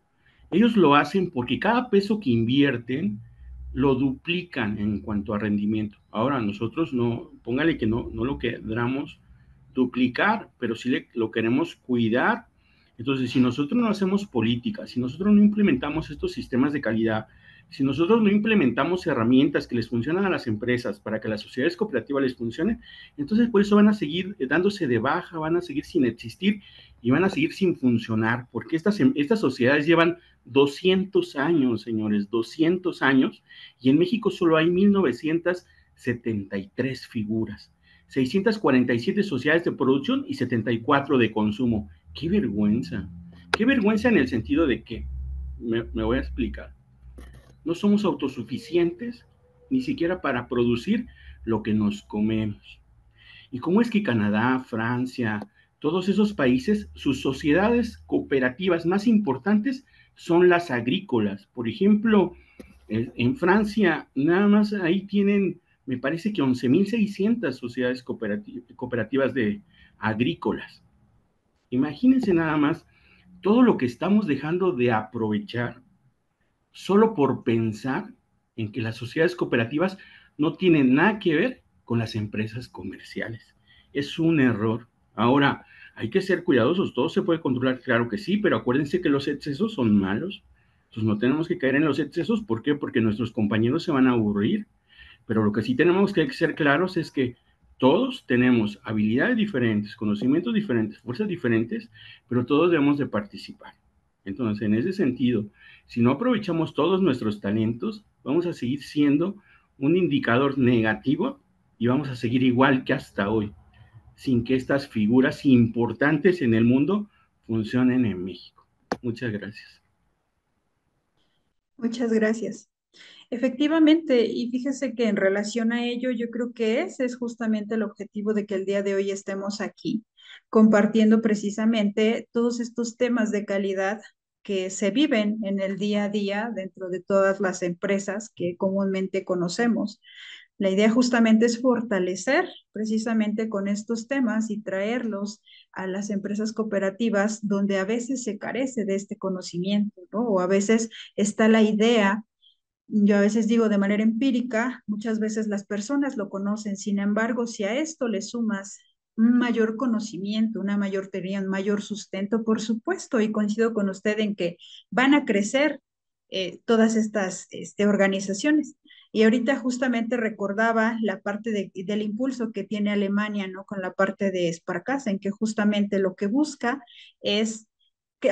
Ellos lo hacen porque cada peso que invierten lo duplican en cuanto a rendimiento. Ahora, nosotros no, póngale que no lo queramos duplicar, pero sí lo queremos cuidar. Entonces, si nosotros no hacemos políticas, si nosotros no implementamos estos sistemas de calidad, si nosotros no implementamos herramientas que les funcionan a las empresas para que las sociedades cooperativas les funcionen, entonces por eso van a seguir dándose de baja, van a seguir sin existir y van a seguir sin funcionar, porque estas sociedades llevan 200 años, señores, 200 años, y en México solo hay 1973 figuras, 647 sociedades de producción y 74 de consumo. ¡Qué vergüenza! ¡Qué vergüenza en el sentido de que, me voy a explicar, no somos autosuficientes ni siquiera para producir lo que nos comemos? ¿Y cómo es que Canadá, Francia, todos esos países, sus sociedades cooperativas más importantes son las agrícolas? Por ejemplo, en Francia, nada más ahí tienen, me parece que 11.600 sociedades cooperativas de agrícolas. Imagínense nada más todo lo que estamos dejando de aprovechar solo por pensar en que las sociedades cooperativas no tienen nada que ver con las empresas comerciales. Es un error. Ahora, hay que ser cuidadosos, todo se puede controlar, claro que sí, pero acuérdense que los excesos son malos. Entonces no tenemos que caer en los excesos, ¿por qué? Porque nuestros compañeros se van a aburrir. Pero lo que sí tenemos que ser claros es que todos tenemos habilidades diferentes, conocimientos diferentes, fuerzas diferentes, pero todos debemos de participar. Entonces, en ese sentido, si no aprovechamos todos nuestros talentos, vamos a seguir siendo un indicador negativo y vamos a seguir igual que hasta hoy, sin que estas figuras importantes en el mundo funcionen en México. Muchas gracias. Muchas gracias. Efectivamente, y fíjese que en relación a ello, yo creo que ese es justamente el objetivo de que el día de hoy estemos aquí, compartiendo precisamente todos estos temas de calidad que se viven en el día a día dentro de todas las empresas que comúnmente conocemos. La idea justamente es fortalecer precisamente con estos temas y traerlos a las empresas cooperativas donde a veces se carece de este conocimiento, ¿no? O a veces está la idea. Yo a veces digo de manera empírica, muchas veces las personas lo conocen, sin embargo, si a esto le sumas un mayor conocimiento, una mayor teoría, un mayor sustento, por supuesto, y coincido con usted en que van a crecer todas estas organizaciones. Y ahorita justamente recordaba la parte del impulso que tiene Alemania, ¿no? Con la parte de Sparkassen, que justamente lo que busca es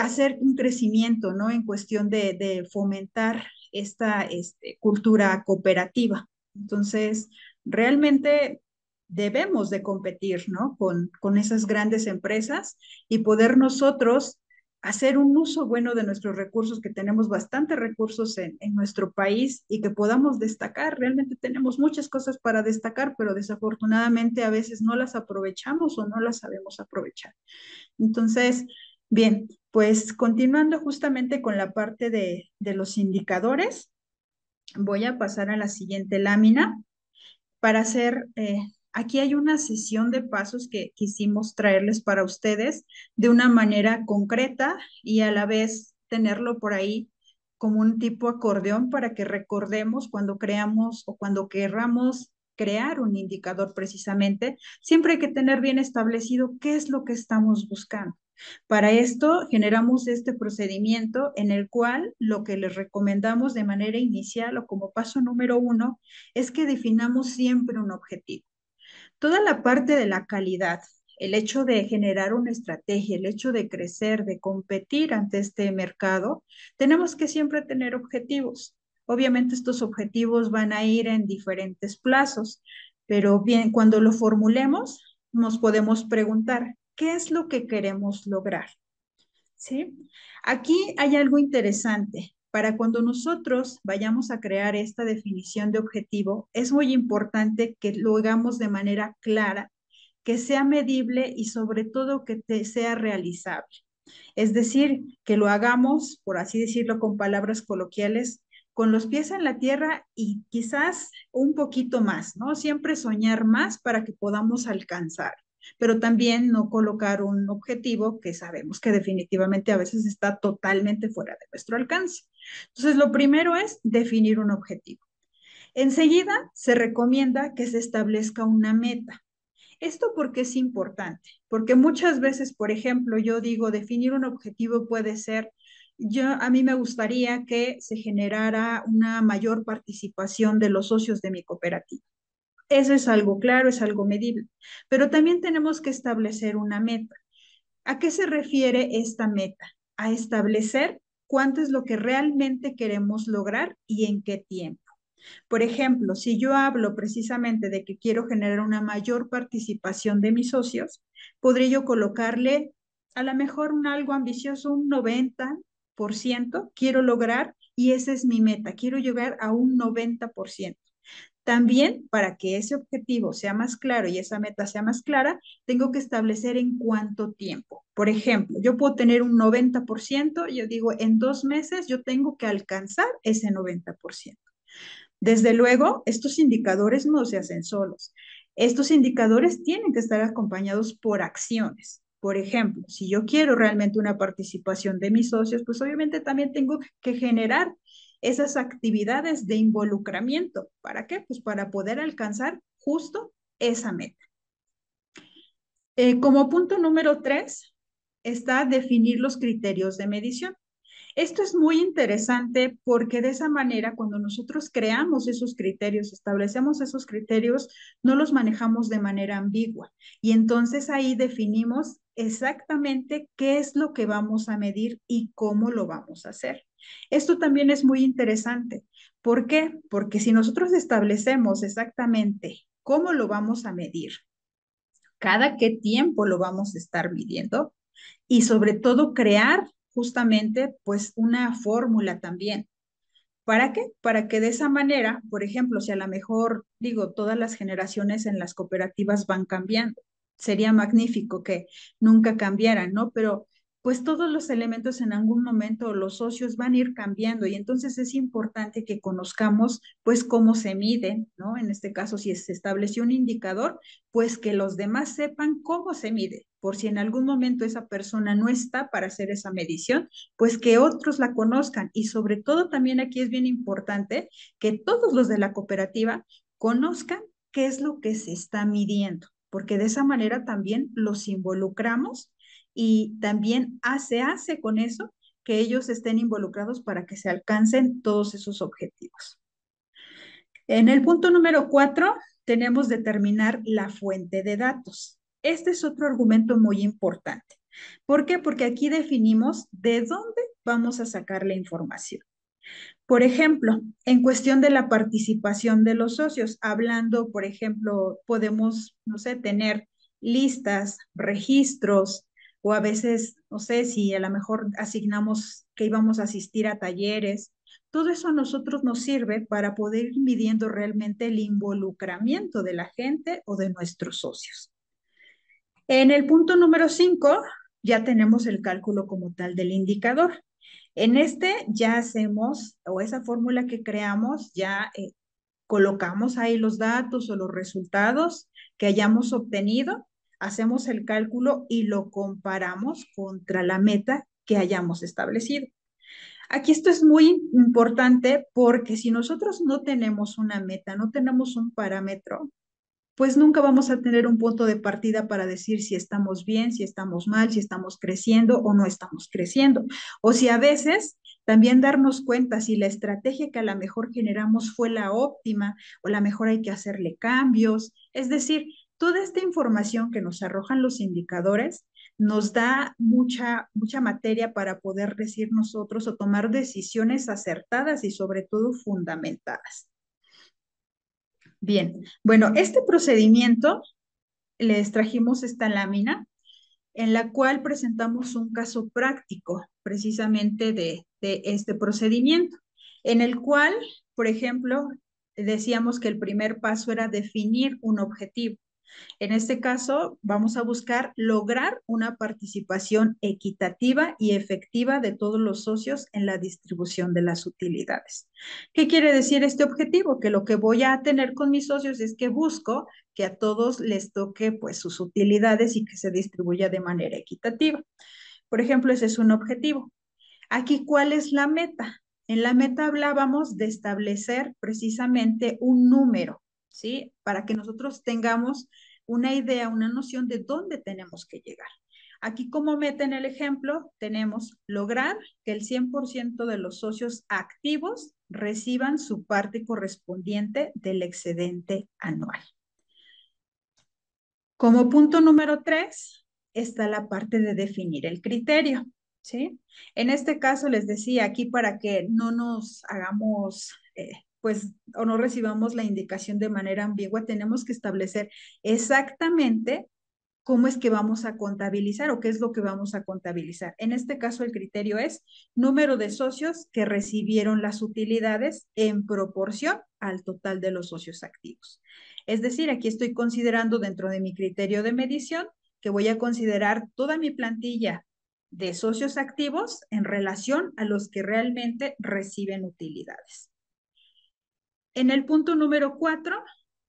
hacer un crecimiento, ¿no? En cuestión de fomentar esta cultura cooperativa. Entonces, realmente debemos de competir, ¿no? Con esas grandes empresas y poder nosotros hacer un uso bueno de nuestros recursos, que tenemos bastantes recursos en nuestro país y que podamos destacar. Realmente tenemos muchas cosas para destacar, pero desafortunadamente a veces no las aprovechamos o no las sabemos aprovechar. Entonces, bien, pues continuando justamente con la parte de los indicadores, voy a pasar a la siguiente lámina para hacer, aquí hay una sesión de pasos que quisimos traerles para ustedes de una manera concreta y a la vez tenerlo por ahí como un tipo acordeón para que recordemos cuando creamos o cuando querramos crear un indicador precisamente, siempre hay que tener bien establecido qué es lo que estamos buscando. Para esto generamos este procedimiento en el cual lo que les recomendamos de manera inicial o como paso número 1 es que definamos siempre un objetivo. Toda la parte de la calidad, el hecho de generar una estrategia, el hecho de crecer, de competir ante este mercado, tenemos que siempre tener objetivos. Obviamente estos objetivos van a ir en diferentes plazos, pero bien, cuando lo formulemos, nos podemos preguntar, ¿qué es lo que queremos lograr? ¿Sí? Aquí hay algo interesante. Para cuando nosotros vayamos a crear esta definición de objetivo, es muy importante que lo hagamos de manera clara, que sea medible y sobre todo que sea realizable. Es decir, que lo hagamos, por así decirlo con palabras coloquiales, con los pies en la tierra y quizás un poquito más, ¿no? Siempre soñar más para que podamos alcanzar, pero también no colocar un objetivo que sabemos que definitivamente a veces está totalmente fuera de nuestro alcance. Entonces, lo primero es definir un objetivo. Enseguida, se recomienda que se establezca una meta. ¿Esto por qué es importante? Porque muchas veces, por ejemplo, yo digo, definir un objetivo puede ser, a mí me gustaría que se generara una mayor participación de los socios de mi cooperativa. Eso es algo claro, es algo medible, pero también tenemos que establecer una meta. ¿A qué se refiere esta meta? A establecer cuánto es lo que realmente queremos lograr y en qué tiempo. Por ejemplo, si yo hablo precisamente de que quiero generar una mayor participación de mis socios, podría yo colocarle a lo mejor un algo ambicioso, un 90% quiero lograr y esa es mi meta, quiero llegar a un 90%. También, para que ese objetivo sea más claro y esa meta sea más clara, tengo que establecer en cuánto tiempo. Por ejemplo, yo puedo tener un 90%, yo digo, en 2 meses yo tengo que alcanzar ese 90%. Desde luego, estos indicadores no se hacen solos. Estos indicadores tienen que estar acompañados por acciones. Por ejemplo, si yo quiero realmente una participación de mis socios, pues obviamente también tengo que generar esas actividades de involucramiento. ¿Para qué? Pues para poder alcanzar justo esa meta. Como punto número 3 está definir los criterios de medición. Esto es muy interesante porque de esa manera, cuando nosotros creamos esos criterios, establecemos esos criterios, no los manejamos de manera ambigua. Y entonces ahí definimos exactamente qué es lo que vamos a medir y cómo lo vamos a hacer. Esto también es muy interesante. ¿Por qué? Porque si nosotros establecemos exactamente cómo lo vamos a medir, cada qué tiempo lo vamos a estar midiendo y sobre todo crear justamente pues una fórmula también. ¿Para qué? Para que de esa manera, por ejemplo, si a lo mejor, digo, todas las generaciones en las cooperativas van cambiando, sería magnífico que nunca cambiaran, ¿no? Pero pues todos los elementos en algún momento, los socios van a ir cambiando y entonces es importante que conozcamos pues cómo se miden, ¿no? En este caso, si se estableció un indicador, pues que los demás sepan cómo se mide, por si en algún momento esa persona no está para hacer esa medición, pues que otros la conozcan y sobre todo también aquí es bien importante que todos los de la cooperativa conozcan qué es lo que se está midiendo, porque de esa manera también los involucramos y también se hace con eso que ellos estén involucrados para que se alcancen todos esos objetivos. En el punto número 4 tenemos determinar la fuente de datos. Este es otro argumento muy importante. ¿Por qué? Porque aquí definimos de dónde vamos a sacar la información. Por ejemplo, en cuestión de la participación de los socios, hablando, por ejemplo, podemos, no sé, tener listas, registros, o a veces, no sé, si a lo mejor asignamos que íbamos a asistir a talleres. Todo eso a nosotros nos sirve para poder ir midiendo realmente el involucramiento de la gente o de nuestros socios. En el punto número 5 ya tenemos el cálculo como tal del indicador. En este ya hacemos, o esa fórmula que creamos, ya colocamos ahí los datos o los resultados que hayamos obtenido, hacemos el cálculo y lo comparamos contra la meta que hayamos establecido. Aquí esto es muy importante porque si nosotros no tenemos una meta, no tenemos un parámetro, pues nunca vamos a tener un punto de partida para decir si estamos bien, si estamos mal, si estamos creciendo o no estamos creciendo. O si a veces también darnos cuenta si la estrategia que a lo mejor generamos fue la óptima o a lo mejor hay que hacerle cambios. Es decir, toda esta información que nos arrojan los indicadores nos da mucha materia para poder decir nosotros o tomar decisiones acertadas y sobre todo fundamentadas. Bien, bueno, este procedimiento les trajimos esta lámina en la cual presentamos un caso práctico precisamente de este procedimiento, en el cual, por ejemplo, decíamos que el primer paso era definir un objetivo. En este caso, vamos a buscar lograr una participación equitativa y efectiva de todos los socios en la distribución de las utilidades. ¿Qué quiere decir este objetivo? Que lo que voy a tener con mis socios es que busco que a todos les toque pues sus utilidades y que se distribuya de manera equitativa. Por ejemplo, ese es un objetivo. Aquí, ¿cuál es la meta? En la meta hablábamos de establecer precisamente un número, ¿sí? Para que nosotros tengamos una idea, una noción de dónde tenemos que llegar. Aquí como meta en el ejemplo tenemos lograr que el 100% de los socios activos reciban su parte correspondiente del excedente anual. Como punto número 3 está la parte de definir el criterio, ¿sí? En este caso les decía aquí para que no nos hagamos, pues, o no recibamos la indicación de manera ambigua, tenemos que establecer exactamente cómo es que vamos a contabilizar o qué es lo que vamos a contabilizar. En este caso, el criterio es número de socios que recibieron las utilidades en proporción al total de los socios activos. Es decir, aquí estoy considerando dentro de mi criterio de medición que voy a considerar toda mi plantilla de socios activos en relación a los que realmente reciben utilidades. En el punto número 4,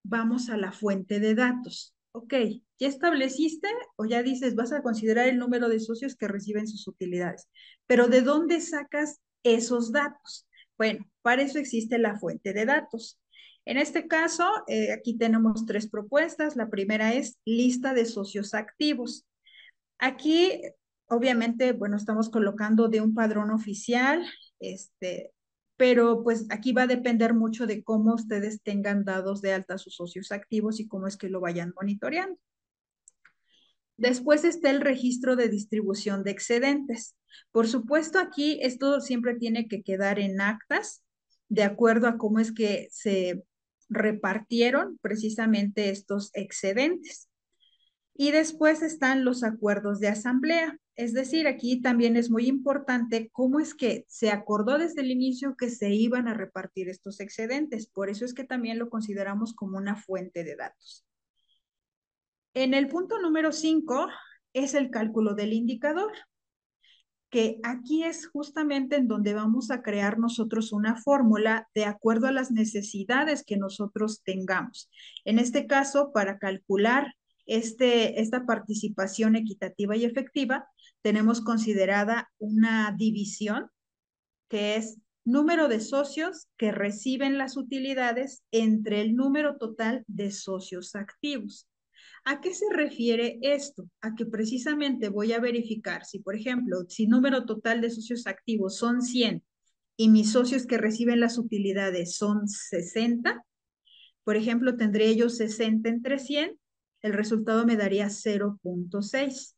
vamos a la fuente de datos. Ok, ya estableciste o ya dices, vas a considerar el número de socios que reciben sus utilidades, pero ¿de dónde sacas esos datos? Bueno, para eso existe la fuente de datos. En este caso, aquí tenemos 3 propuestas. La primera es lista de socios activos. Aquí, obviamente, bueno, estamos colocando de un padrón oficial, pero pues aquí va a depender mucho de cómo ustedes tengan dados de alta a sus socios activos y cómo es que lo vayan monitoreando. Después está el registro de distribución de excedentes. Por supuesto, aquí esto siempre tiene que quedar en actas, de acuerdo a cómo es que se repartieron precisamente estos excedentes. Y después están los acuerdos de asamblea. Es decir, aquí también es muy importante cómo es que se acordó desde el inicio que se iban a repartir estos excedentes. Por eso es que también lo consideramos como una fuente de datos. En el punto número 5 es el cálculo del indicador, que aquí es justamente en donde vamos a crear nosotros una fórmula de acuerdo a las necesidades que nosotros tengamos. En este caso, para calcular esta participación equitativa y efectiva, tenemos considerada una división que es número de socios que reciben las utilidades entre el número total de socios activos. ¿A qué se refiere esto? A que precisamente voy a verificar si, por ejemplo, si número total de socios activos son 100 y mis socios que reciben las utilidades son 60, por ejemplo, tendré yo 60 entre 100, el resultado me daría 0.6.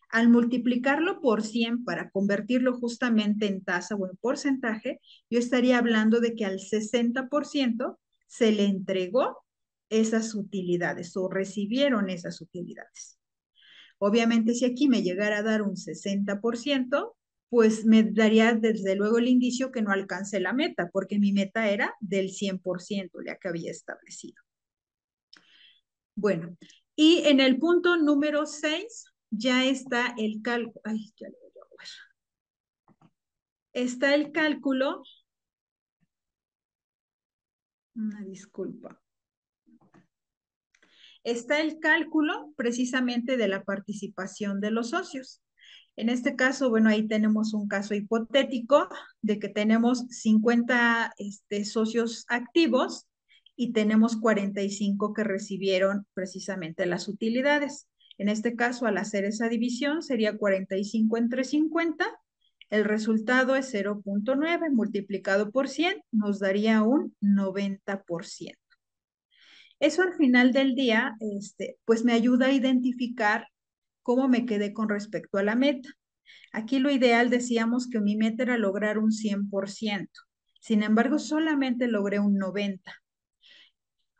Al multiplicarlo por 100 para convertirlo justamente en tasa o en porcentaje, yo estaría hablando de que al 60% se le entregó esas utilidades o recibieron esas utilidades. Obviamente, si aquí me llegara a dar un 60%, pues me daría desde luego el indicio que no alcancé la meta, porque mi meta era del 100%, ya que había establecido. Bueno, y en el punto número 6 ya está el cálculo. Ay, ya lo voy a ver. Está el cálculo. Una disculpa. Está el cálculo precisamente de la participación de los socios. En este caso, bueno, ahí tenemos un caso hipotético de que tenemos 50 socios activos y tenemos 45 que recibieron precisamente las utilidades. En este caso, al hacer esa división, sería 45 entre 50. El resultado es 0.9 multiplicado por 100, nos daría un 90%. Eso al final del día, pues me ayuda a identificar cómo me quedé con respecto a la meta. Aquí lo ideal decíamos que mi meta era lograr un 100%. Sin embargo, solamente logré un 90%.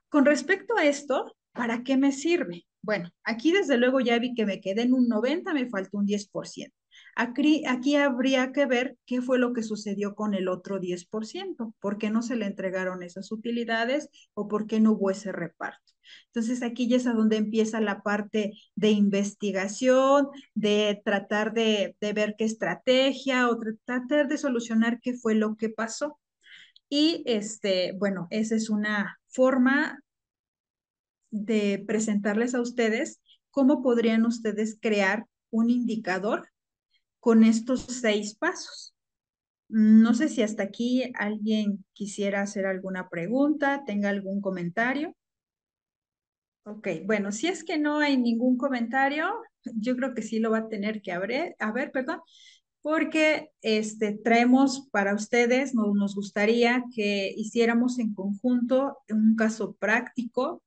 Con respecto a esto, ¿para qué me sirve? Bueno, aquí desde luego ya vi que me quedé en un 90, me faltó un 10%. Aquí habría que ver qué fue lo que sucedió con el otro 10%, por qué no se le entregaron esas utilidades o por qué no hubo ese reparto. Entonces aquí ya es a donde empieza la parte de investigación, de tratar de ver qué estrategia o tratar de solucionar qué fue lo que pasó. Y bueno, esa es una forma de presentarles a ustedes cómo podrían ustedes crear un indicador con estos 6 pasos. No sé si hasta aquí alguien quisiera hacer alguna pregunta, tenga algún comentario. Ok, bueno, si es que no hay ningún comentario, yo creo que sí lo va a tener que a ver, perdón, porque traemos para ustedes, nos gustaría que hiciéramos en conjunto un caso práctico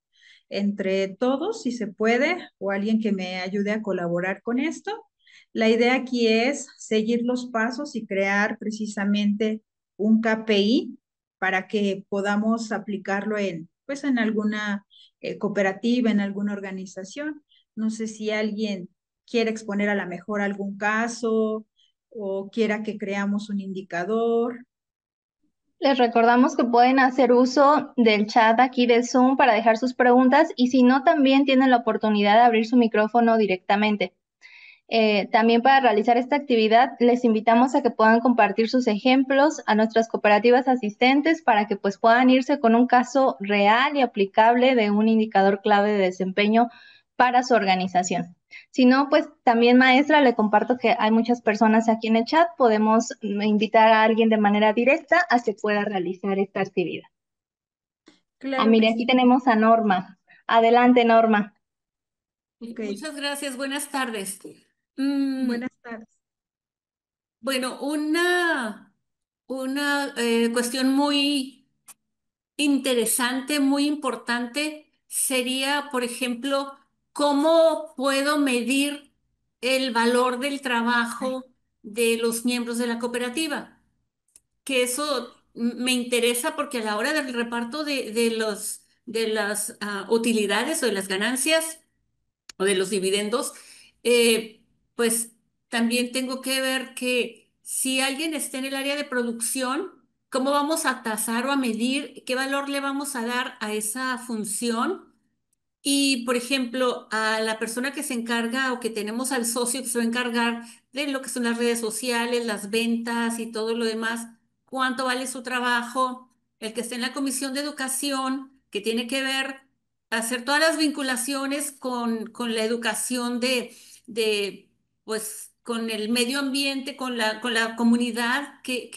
entre todos, si se puede, o alguien que me ayude a colaborar con esto. La idea aquí es seguir los pasos y crear precisamente un KPI para que podamos aplicarlo pues en alguna cooperativa, en alguna organización. No sé si alguien quiere exponer a lo mejor algún caso o quiera que creamos un indicador. Les recordamos que pueden hacer uso del chat aquí de Zoom para dejar sus preguntas y si no, también tienen la oportunidad de abrir su micrófono directamente. También para realizar esta actividad, les invitamos a que puedan compartir sus ejemplos a nuestras cooperativas asistentes para que pues puedan irse con un caso real y aplicable de un indicador clave de desempeño para su organización. Si no, pues también, maestra, le comparto que hay muchas personas aquí en el chat. Podemos invitar a alguien de manera directa a que pueda realizar esta actividad. Claro que Mire, aquí sí. tenemos a Norma. Adelante, Norma. Ok, Muchas gracias, buenas tardes. buenas tardes. Bueno, una cuestión muy interesante, muy importante sería, por ejemplo, cómo puedo medir el valor del trabajo de los miembros de la cooperativa. Que eso me interesa porque a la hora del reparto de las utilidades o de las ganancias, o de los dividendos, pues también tengo que ver que si alguien está en el área de producción, ¿cómo vamos a tasar o a medir qué valor le vamos a dar a esa función? Y, por ejemplo, a la persona que se encarga o que tenemos al socio que se va a encargar de lo que son las redes sociales, las ventas y todo lo demás, cuánto vale su trabajo, el que está en la comisión de educación, que tiene que ver, hacer todas las vinculaciones con la educación pues, con el medio ambiente, con la comunidad, ¿qué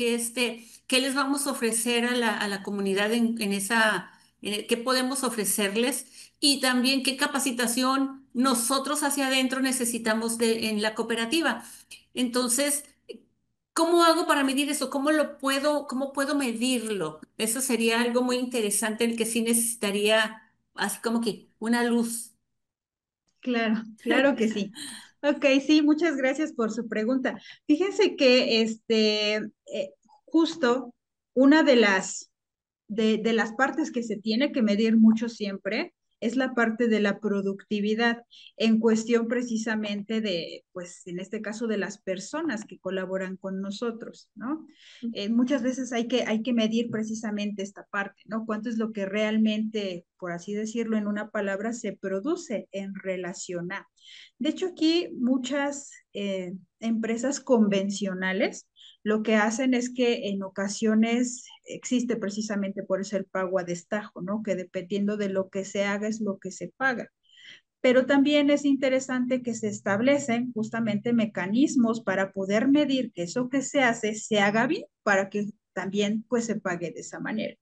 les vamos a ofrecer a la comunidad en esa, qué podemos ofrecerles? Y también qué capacitación nosotros hacia adentro necesitamos en la cooperativa. Entonces, ¿cómo hago para medir eso? Cómo puedo medirlo? Eso sería algo muy interesante, el que sí necesitaría así como que una luz. Claro, claro que sí. Ok, sí, muchas gracias por su pregunta. Fíjense que justo una de las partes que se tiene que medir mucho siempre es la parte de la productividad en cuestión precisamente de, pues en este caso de las personas que colaboran con nosotros, ¿no? Muchas veces hay que medir precisamente esta parte, ¿no? ¿Cuánto es lo que realmente, por así decirlo en una palabra, se produce en relación a? De hecho, aquí muchas empresas convencionales lo que hacen es que en ocasiones existe precisamente por eso el pago a destajo, ¿no? Que dependiendo de lo que se haga es lo que se paga. Pero también es interesante que se establecen justamente mecanismos para poder medir que eso que se hace se haga bien para que también pues se pague de esa manera.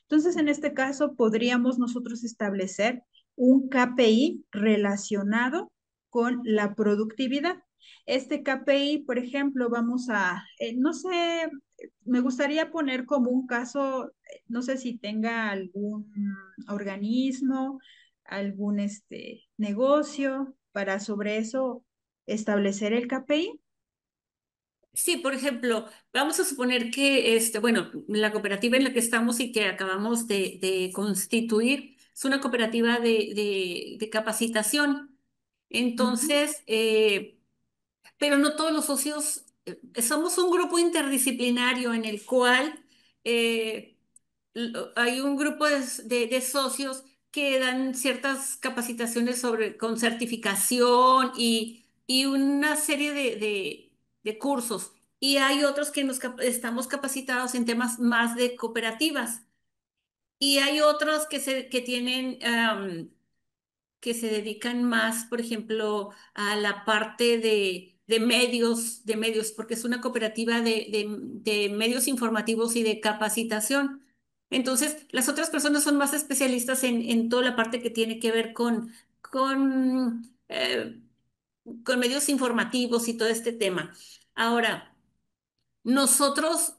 Entonces, en este caso, podríamos nosotros establecer un KPI relacionado con la productividad. Este KPI, por ejemplo, vamos a, no sé, me gustaría poner como un caso, no sé si tenga algún organismo, algún negocio para sobre eso establecer el KPI. Sí, por ejemplo, vamos a suponer que, bueno, la cooperativa en la que estamos y que acabamos de constituir es una cooperativa de capacitación. Ujú. Entonces, pero no todos los socios, somos un grupo interdisciplinario en el cual eh, hay un grupo de socios que dan ciertas capacitaciones con certificación y una serie de cursos. Y hay otros que estamos capacitados en temas más de cooperativas. Y hay otros que tienen que se dedican más, por ejemplo, a la parte de medios, porque es una cooperativa de medios informativos y de capacitación. Entonces, las otras personas son más especialistas en toda la parte que tiene que ver con medios informativos y todo este tema. Ahora, nosotros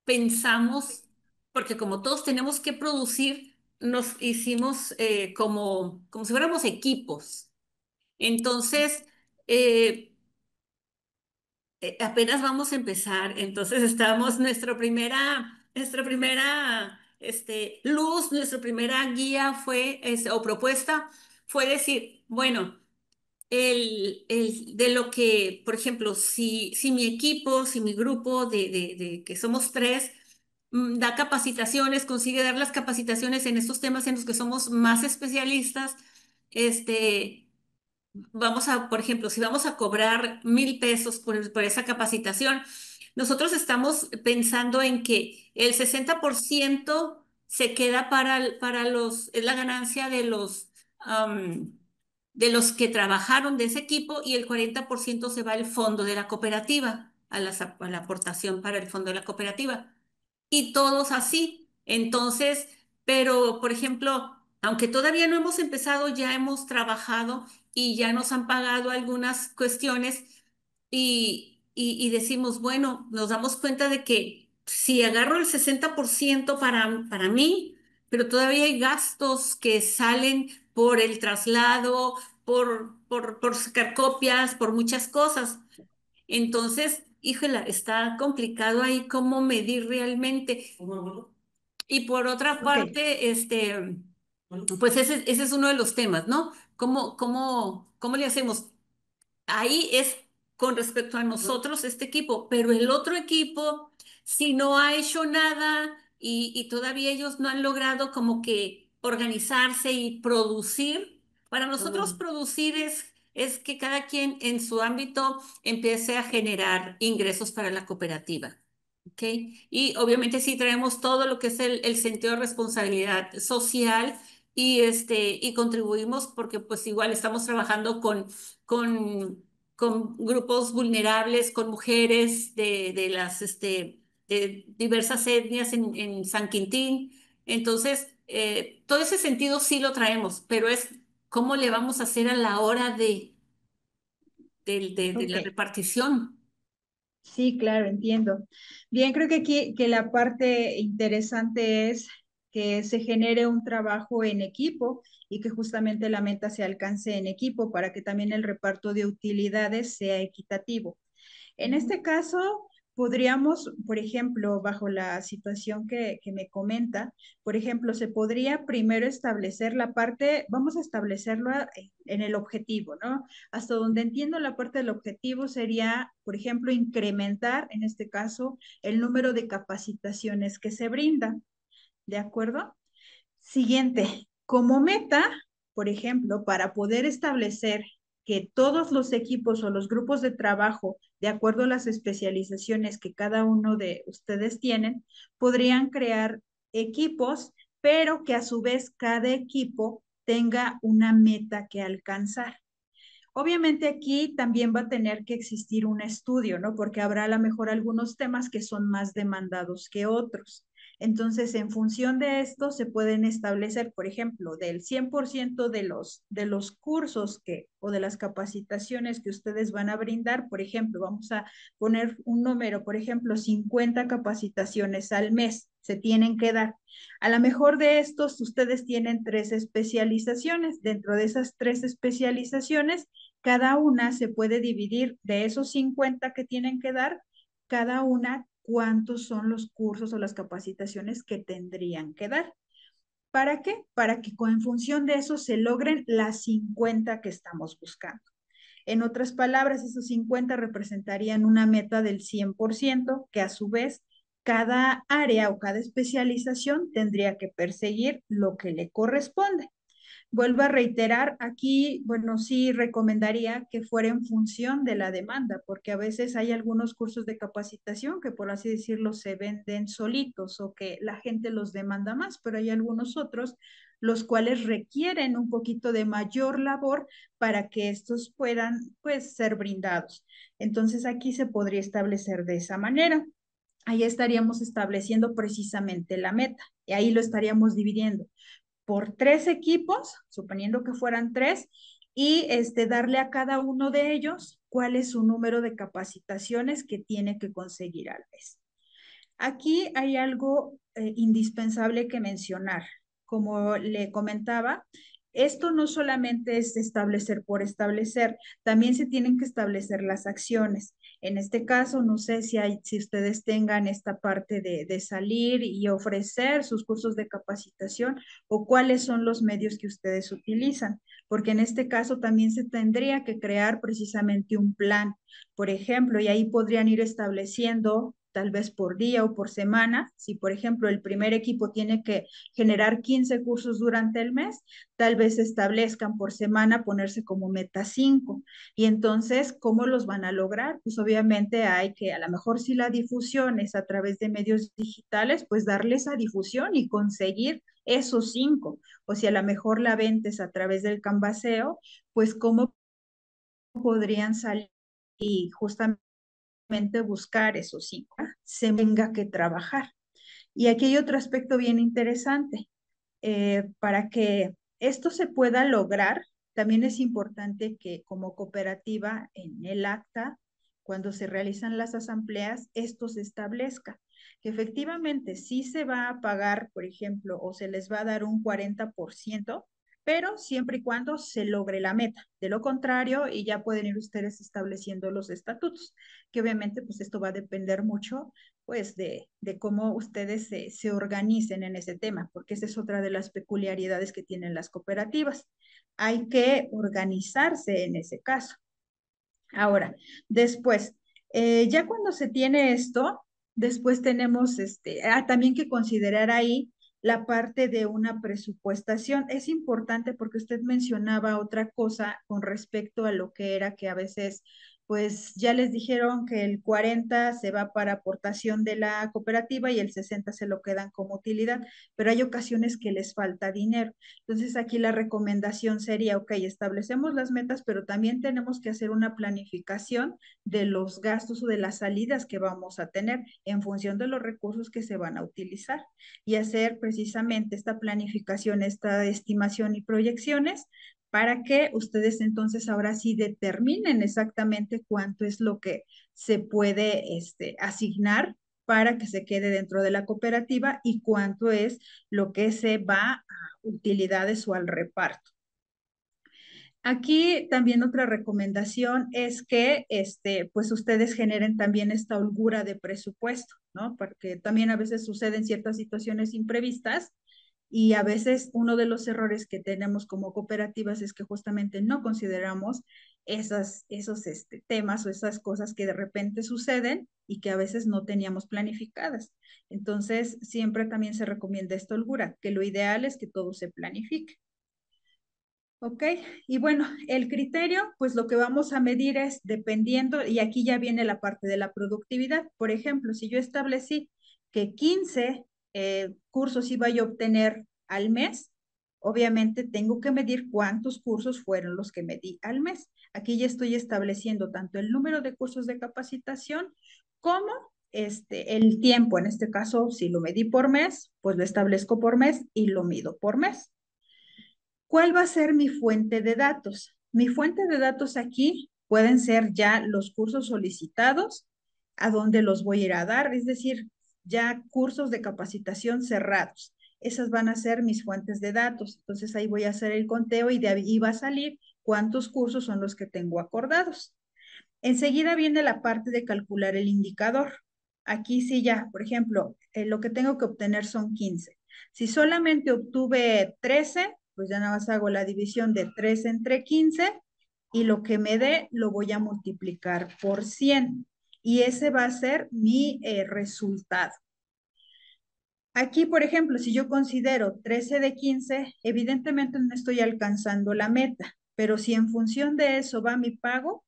pensamos, porque como todos tenemos que producir, nos hicimos como si fuéramos equipos. Entonces, eh, apenas vamos a empezar, entonces estamos, nuestra primera luz, nuestra primera guía fue, o propuesta fue decir, bueno, de lo que, por ejemplo, si mi equipo, si mi grupo de que somos tres, da capacitaciones, consigue dar las capacitaciones en estos temas en los que somos más especialistas, este, por ejemplo, si vamos a cobrar 1,000 pesos por esa capacitación, nosotros estamos pensando en que el 60% se queda es la ganancia de los que trabajaron de ese equipo y el 40% se va al fondo de la cooperativa, a la aportación para el fondo de la cooperativa. Y todos así. Entonces, pero, por ejemplo, aunque todavía no hemos empezado, ya hemos trabajado y ya nos han pagado algunas cuestiones y decimos, bueno, nos damos cuenta de que si agarro el 60% para mí, pero todavía hay gastos que salen por el traslado, por sacar copias, por muchas cosas. Entonces, híjola, está complicado ahí cómo medir realmente. Y por otra Ok, parte, pues ese es uno de los temas, ¿no? ¿Cómo le hacemos? Ahí es con respecto a nosotros, este equipo, pero el otro equipo, si no ha hecho nada y todavía ellos no han logrado como que organizarse y producir, para nosotros producir es que cada quien en su ámbito empiece a generar ingresos para la cooperativa. ¿Ok? Y obviamente sí traemos todo lo que es el sentido de responsabilidad social y contribuimos porque pues igual estamos trabajando con, con grupos vulnerables, con mujeres de diversas etnias en San Quintín. Entonces, todo ese sentido sí lo traemos, pero es cómo le vamos a hacer a la hora de ok. la repartición. Sí, claro, entiendo. Bien, creo que aquí que la parte interesante es que se genere un trabajo en equipo y que justamente la meta se alcance en equipo para que también el reparto de utilidades sea equitativo. En este caso, podríamos, por ejemplo, bajo la situación que me comenta, por ejemplo, se podría primero establecer la parte, vamos a establecerlo en el objetivo, ¿no? Hasta donde entiendo la parte del objetivo sería, por ejemplo, incrementar, en este caso, el número de capacitaciones que se brindan, ¿de acuerdo? Siguiente, como meta, por ejemplo, para poder establecer que todos los equipos o los grupos de trabajo, de acuerdo a las especializaciones que cada uno de ustedes tienen, podrían crear equipos, pero que a su vez cada equipo tenga una meta que alcanzar. Obviamente aquí también va a tener que existir un estudio, ¿no? Porque habrá a lo mejor algunos temas que son más demandados que otros. Entonces, en función de esto, se pueden establecer, por ejemplo, del 100% de los cursos o de las capacitaciones que ustedes van a brindar, por ejemplo, vamos a poner un número, por ejemplo, 50 capacitaciones al mes se tienen que dar. A lo mejor de estos, ustedes tienen 3 especializaciones. Dentro de esas 3 especializaciones, cada una se puede dividir de esos 50 que tienen que dar, cada una cuántos son los cursos o las capacitaciones que tendrían que dar. ¿Para qué? Para que en función de eso se logren las 50 que estamos buscando. En otras palabras, esos 50 representarían una meta del 100%, que a su vez cada área o cada especialización tendría que perseguir lo que le corresponde. Vuelvo a reiterar, aquí, bueno, sí recomendaría que fuera en función de la demanda, porque a veces hay algunos cursos de capacitación que, por así decirlo, se venden solitos o que la gente los demanda más, pero hay algunos otros los cuales requieren un poquito de mayor labor para que estos puedan, pues, ser brindados. Entonces, aquí se podría establecer de esa manera. Ahí estaríamos estableciendo precisamente la meta y ahí lo estaríamos dividiendo por 3 equipos, suponiendo que fueran 3, y darle a cada uno de ellos cuál es su número de capacitaciones que tiene que conseguir al mes. Aquí hay algo indispensable que mencionar. Como le comentaba, esto no solamente es establecer por establecer, también se tienen que establecer las acciones. En este caso, no sé si ustedes tengan esta parte de salir y ofrecer sus cursos de capacitación o cuáles son los medios que ustedes utilizan, porque en este caso también se tendría que crear precisamente un plan, por ejemplo, y ahí podrían ir estableciendo tal vez por día o por semana. Si, por ejemplo, el primer equipo tiene que generar 15 cursos durante el mes, tal vez establezcan por semana ponerse como meta 5. Y entonces, ¿cómo los van a lograr? Pues obviamente hay que, a lo mejor si la difusión es a través de medios digitales, pues darle esa difusión y conseguir esos 5. O si a lo mejor la venta es a través del canvaseo, pues cómo podrían salir y justamente buscar esos 5, se venga que trabajar. Y aquí hay otro aspecto bien interesante. Para que esto se pueda lograr, también es importante que como cooperativa en el acta, cuando se realizan las asambleas, esto se establezca, que efectivamente sí se va a pagar, por ejemplo, o se les va a dar un 40%, pero siempre y cuando se logre la meta. De lo contrario, y ya pueden ir ustedes estableciendo los estatutos, que obviamente pues esto va a depender mucho pues de cómo ustedes se organicen en ese tema, porque esa es otra de las peculiaridades que tienen las cooperativas. Hay que organizarse en ese caso. Ahora, después, ya cuando se tiene esto, después tenemos también que considerar ahí la parte de una presupuestación. Es importante porque usted mencionaba otra cosa con respecto a lo que era que a veces, pues ya les dijeron que el 40 se va para aportación de la cooperativa y el 60 se lo quedan como utilidad, pero hay ocasiones que les falta dinero. Entonces aquí la recomendación sería, ok, establecemos las metas, pero también tenemos que hacer una planificación de los gastos o de las salidas que vamos a tener en función de los recursos que se van a utilizar y hacer precisamente esta planificación, esta estimación y proyecciones para que ustedes entonces ahora sí determinen exactamente cuánto es lo que se puede asignar para que se quede dentro de la cooperativa y cuánto es lo que se va a utilidades o al reparto. Aquí también otra recomendación es que pues ustedes generen también esta holgura de presupuesto, ¿no? Porque también a veces suceden ciertas situaciones imprevistas y a veces uno de los errores que tenemos como cooperativas es que justamente no consideramos esos temas o esas cosas que de repente suceden y que a veces no teníamos planificadas. Entonces, siempre también se recomienda esta holgura, que lo ideal es que todo se planifique. ¿Ok? Y bueno, el criterio, pues lo que vamos a medir es dependiendo, y aquí ya viene la parte de la productividad. Por ejemplo, si yo establecí que 15 cursos iba yo a obtener al mes, obviamente tengo que medir cuántos cursos fueron los que medí al mes. Aquí ya estoy estableciendo tanto el número de cursos de capacitación como el tiempo. En este caso, si lo medí por mes, pues lo establezco por mes y lo mido por mes. ¿Cuál va a ser mi fuente de datos? Mi fuente de datos aquí pueden ser ya los cursos solicitados, a dónde los voy a ir a dar, es decir, ya cursos de capacitación cerrados. Esas van a ser mis fuentes de datos. Entonces ahí voy a hacer el conteo y de ahí va a salir cuántos cursos son los que tengo acordados. Enseguida viene la parte de calcular el indicador. Aquí sí ya, por ejemplo, lo que tengo que obtener son 15. Si solamente obtuve 13, pues ya nada más hago la división de 3 entre 15 y lo que me dé lo voy a multiplicar por 100. Y ese va a ser mi resultado. Aquí, por ejemplo, si yo considero 13 de 15, evidentemente no estoy alcanzando la meta, pero si en función de eso va mi pago,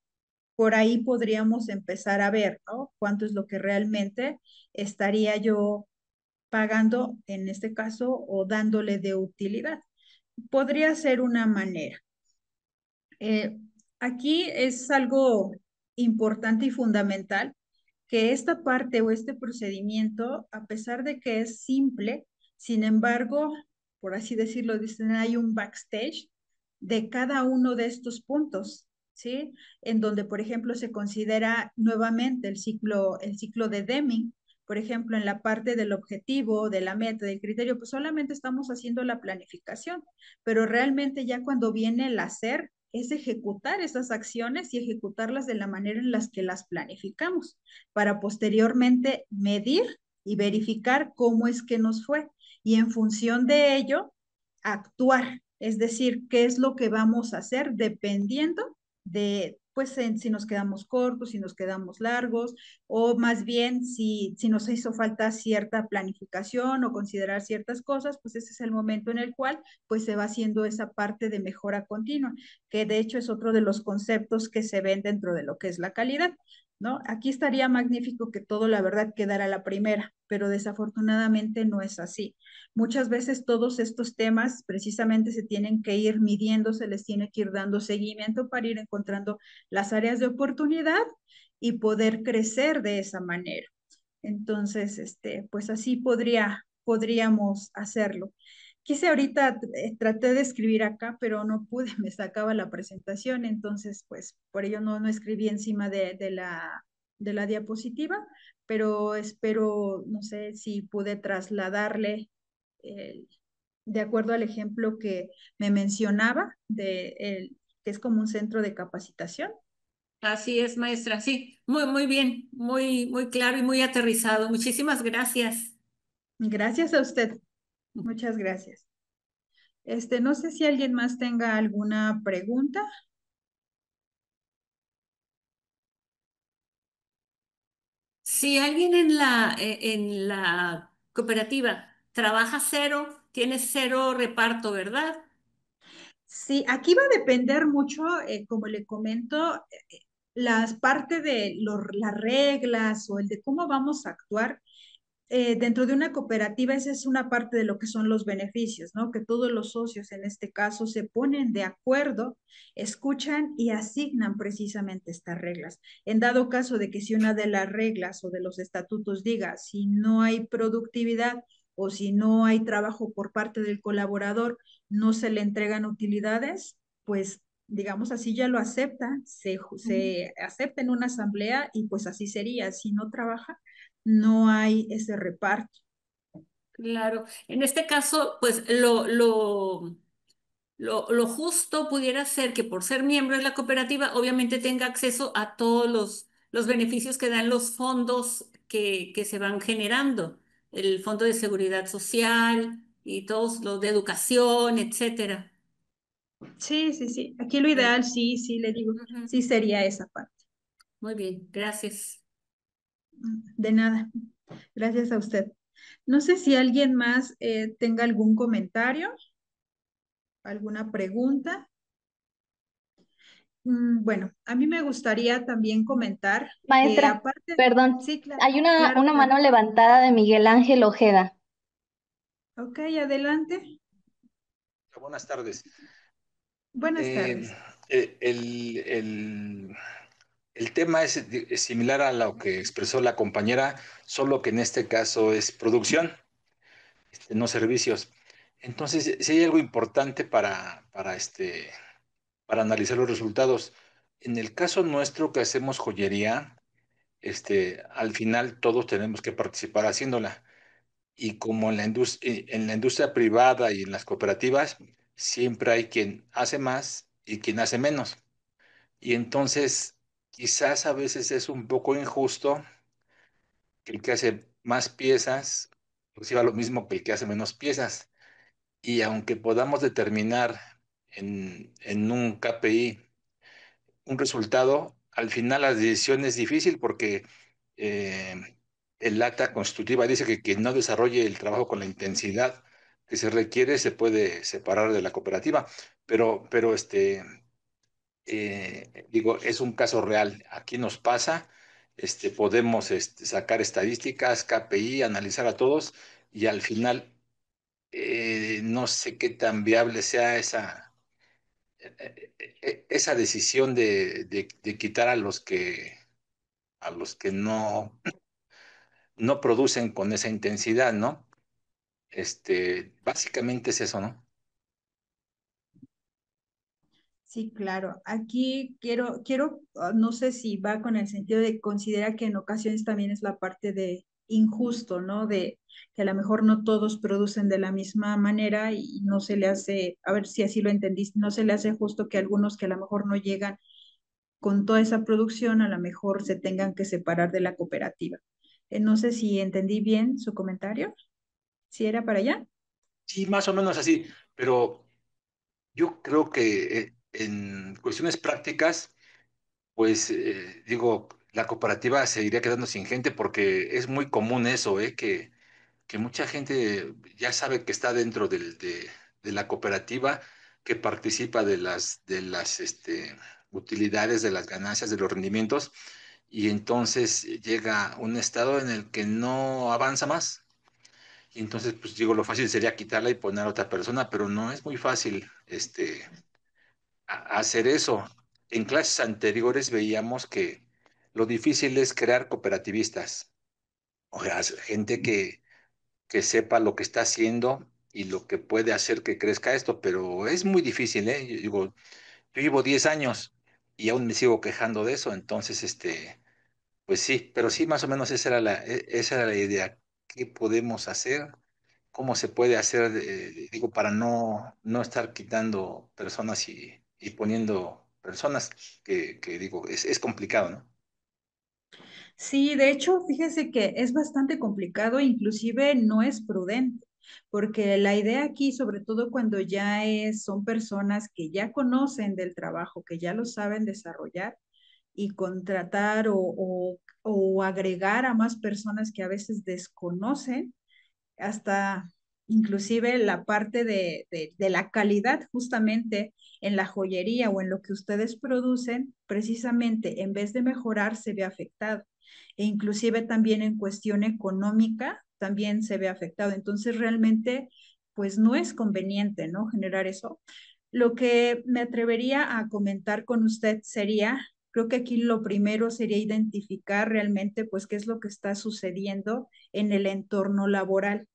por ahí podríamos empezar a ver, ¿no? Cuánto es lo que realmente estaría yo pagando en este caso o dándole de utilidad. Podría ser una manera. Eh, Aquí es algo importante y fundamental que esta parte o este procedimiento, a pesar de que es simple, sin embargo, por así decirlo, dicen, hay un backstage de cada uno de estos puntos, ¿sí? En donde, por ejemplo, se considera nuevamente el ciclo de Deming. Por ejemplo, en la parte del objetivo, de la meta, del criterio, pues solamente estamos haciendo la planificación, pero realmente ya cuando viene el hacer, es ejecutar esas acciones y ejecutarlas de la manera en las que las planificamos, para posteriormente medir y verificar cómo es que nos fue y en función de ello actuar, es decir, qué es lo que vamos a hacer dependiendo de, pues, si nos quedamos cortos, si nos quedamos largos, o más bien si nos hizo falta cierta planificación o considerar ciertas cosas, pues ese es el momento en el cual pues se va haciendo esa parte de mejora continua, que de hecho es otro de los conceptos que se ven dentro de lo que es la calidad. ¿No? Aquí estaría magnífico que todo, la verdad, quedara a la primera, pero desafortunadamente no es así. Muchas veces todos estos temas precisamente se tienen que ir midiendo, se les tiene que ir dando seguimiento para ir encontrando las áreas de oportunidad y poder crecer de esa manera. Entonces, pues así podríamos hacerlo. Quise ahorita, traté de escribir acá, pero no pude, me sacaba la presentación, entonces, pues por ello no escribí encima de la diapositiva, pero espero, no sé si pude trasladarle eh, de acuerdo al ejemplo que me mencionaba, que es como un centro de capacitación. Así es, maestra. Sí, muy, muy bien, muy, muy claro y muy aterrizado. Muchísimas gracias. Gracias a usted, muchas gracias. No sé si alguien más tenga alguna pregunta. Si alguien en la cooperativa trabaja cero, tiene cero reparto, ¿verdad? Sí, aquí va a depender mucho, como le comento, las partes de las reglas o el de cómo vamos a actuar. Dentro de una cooperativa, esa es una parte de lo que son los beneficios, ¿no? Que todos los socios en este caso se ponen de acuerdo, escuchan y asignan precisamente estas reglas. En dado caso de que si una de las reglas o de los estatutos diga, si no hay productividad o si no hay trabajo por parte del colaborador, no se le entregan utilidades, pues digamos así ya lo acepta, se acepta en una asamblea y pues así sería. Si no trabaja, no hay ese reparto. Claro. En este caso, pues Lo justo pudiera ser que por ser miembro de la cooperativa, obviamente tenga acceso a todos los beneficios que dan los fondos que se van generando, el Fondo de Seguridad Social y todos los de educación, etcétera. Sí, sí, sí. Aquí lo ¿Verdad? ideal, sí, sí, le digo, Ujú. sí sería esa parte. Muy bien, gracias. De nada. Gracias a usted. No sé si alguien más tenga algún comentario, alguna pregunta. Bueno, a mí me gustaría también comentar que Maestra, aparte, perdón, sí, claro, hay una, claro, una claro. mano levantada de Miguel Ángel Ojeda. Ok, adelante. Buenas tardes. Buenas Eh, tardes. el tema es similar a lo que expresó la compañera, solo que en este caso es producción, no servicios. Entonces, si hay algo importante para analizar los resultados. En el caso nuestro que hacemos joyería, al final todos tenemos que participar haciéndola. Y como en la industria privada y en las cooperativas, siempre hay quien hace más y quien hace menos. Y entonces, quizás a veces es un poco injusto que el que hace más piezas reciba lo mismo que el que hace menos piezas. Y aunque podamos determinar en un KPI un resultado, al final la decisión es difícil porque el acta constitutiva dice que quien no desarrolle el trabajo con la intensidad que se requiere se puede separar de la cooperativa, pero digo, es un caso real. Aquí nos pasa, podemos sacar estadísticas, KPI, analizar a todos y al final no sé qué tan viable sea esa decisión de quitar a los que no producen con esa intensidad, ¿no? Básicamente es eso, ¿no? Sí, claro. Aquí no sé si va con el sentido de considera que en ocasiones también es la parte de injusto, ¿no? De que a lo mejor no todos producen de la misma manera y no se le hace, a ver si así lo entendiste, no se le hace justo que algunos que a lo mejor no llegan con toda esa producción, a lo mejor se tengan que separar de la cooperativa. No sé si entendí bien su comentario, si era para allá. Sí, más o menos así, pero yo creo que en cuestiones prácticas, pues digo, la cooperativa se iría quedando sin gente porque es muy común eso, que mucha gente ya sabe que está dentro de la cooperativa, que participa de las utilidades, de las ganancias, de los rendimientos, y entonces llega un estado en el que no avanza más. Y entonces, pues digo, lo fácil sería quitarla y poner a otra persona, pero no es muy fácil hacer eso. En clases anteriores veíamos que lo difícil es crear cooperativistas, o sea, gente que sepa lo que está haciendo y lo que puede hacer que crezca esto, pero es muy difícil, ¿eh? Yo digo, yo llevo 10 años y aún me sigo quejando de eso, entonces, pues sí, pero sí, más o menos esa era la idea. ¿Qué podemos hacer? ¿Cómo se puede hacer, digo, para no estar quitando personas y poniendo personas que digo, es complicado, ¿no? Sí, de hecho, fíjese que es bastante complicado, inclusive no es prudente, porque la idea aquí, sobre todo cuando son personas que ya conocen del trabajo, que ya lo saben desarrollar y contratar o agregar a más personas que a veces desconocen, hasta inclusive la parte de la calidad justamente en la joyería o en lo que ustedes producen, precisamente en vez de mejorar, se ve afectado. E inclusive también en cuestión económica, también se ve afectado. Entonces, realmente, pues no es conveniente, ¿no? Generar eso. Lo que me atrevería a comentar con usted sería, creo que aquí lo primero sería identificar realmente, pues, qué es lo que está sucediendo en el entorno laboral,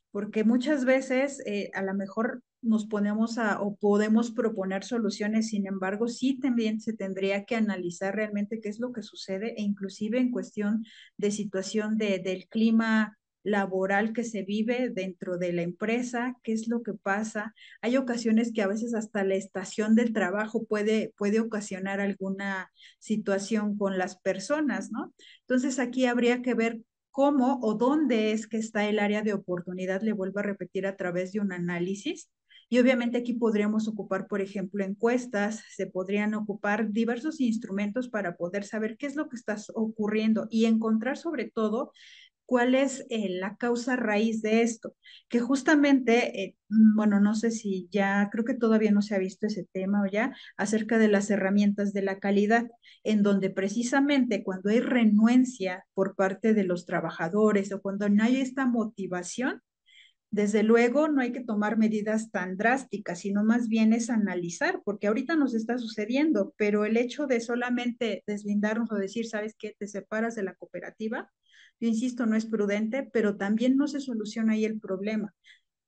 porque muchas veces a lo mejor nos ponemos o podemos proponer soluciones, sin embargo, sí también se tendría que analizar realmente qué es lo que sucede e inclusive en cuestión de situación del clima laboral que se vive dentro de la empresa, qué es lo que pasa. Hay ocasiones que a veces hasta la estación del trabajo puede ocasionar alguna situación con las personas, ¿no? Entonces aquí habría que ver cómo o dónde es que está el área de oportunidad, le vuelvo a repetir, a través de un análisis. Y obviamente aquí podríamos ocupar, por ejemplo, encuestas, se podrían ocupar diversos instrumentos para poder saber qué es lo que está ocurriendo y encontrar sobre todo cuál es la causa raíz de esto, que justamente, bueno, no sé si ya, creo que todavía no se ha visto ese tema o ya, acerca de las herramientas de la calidad, en donde precisamente cuando hay renuencia por parte de los trabajadores o cuando no hay esta motivación, desde luego, no hay que tomar medidas tan drásticas, sino más bien es analizar, porque ahorita nos está sucediendo, pero el hecho de solamente deslindarnos o decir, ¿sabes qué? Te separas de la cooperativa, yo insisto, no es prudente, pero también no se soluciona ahí el problema.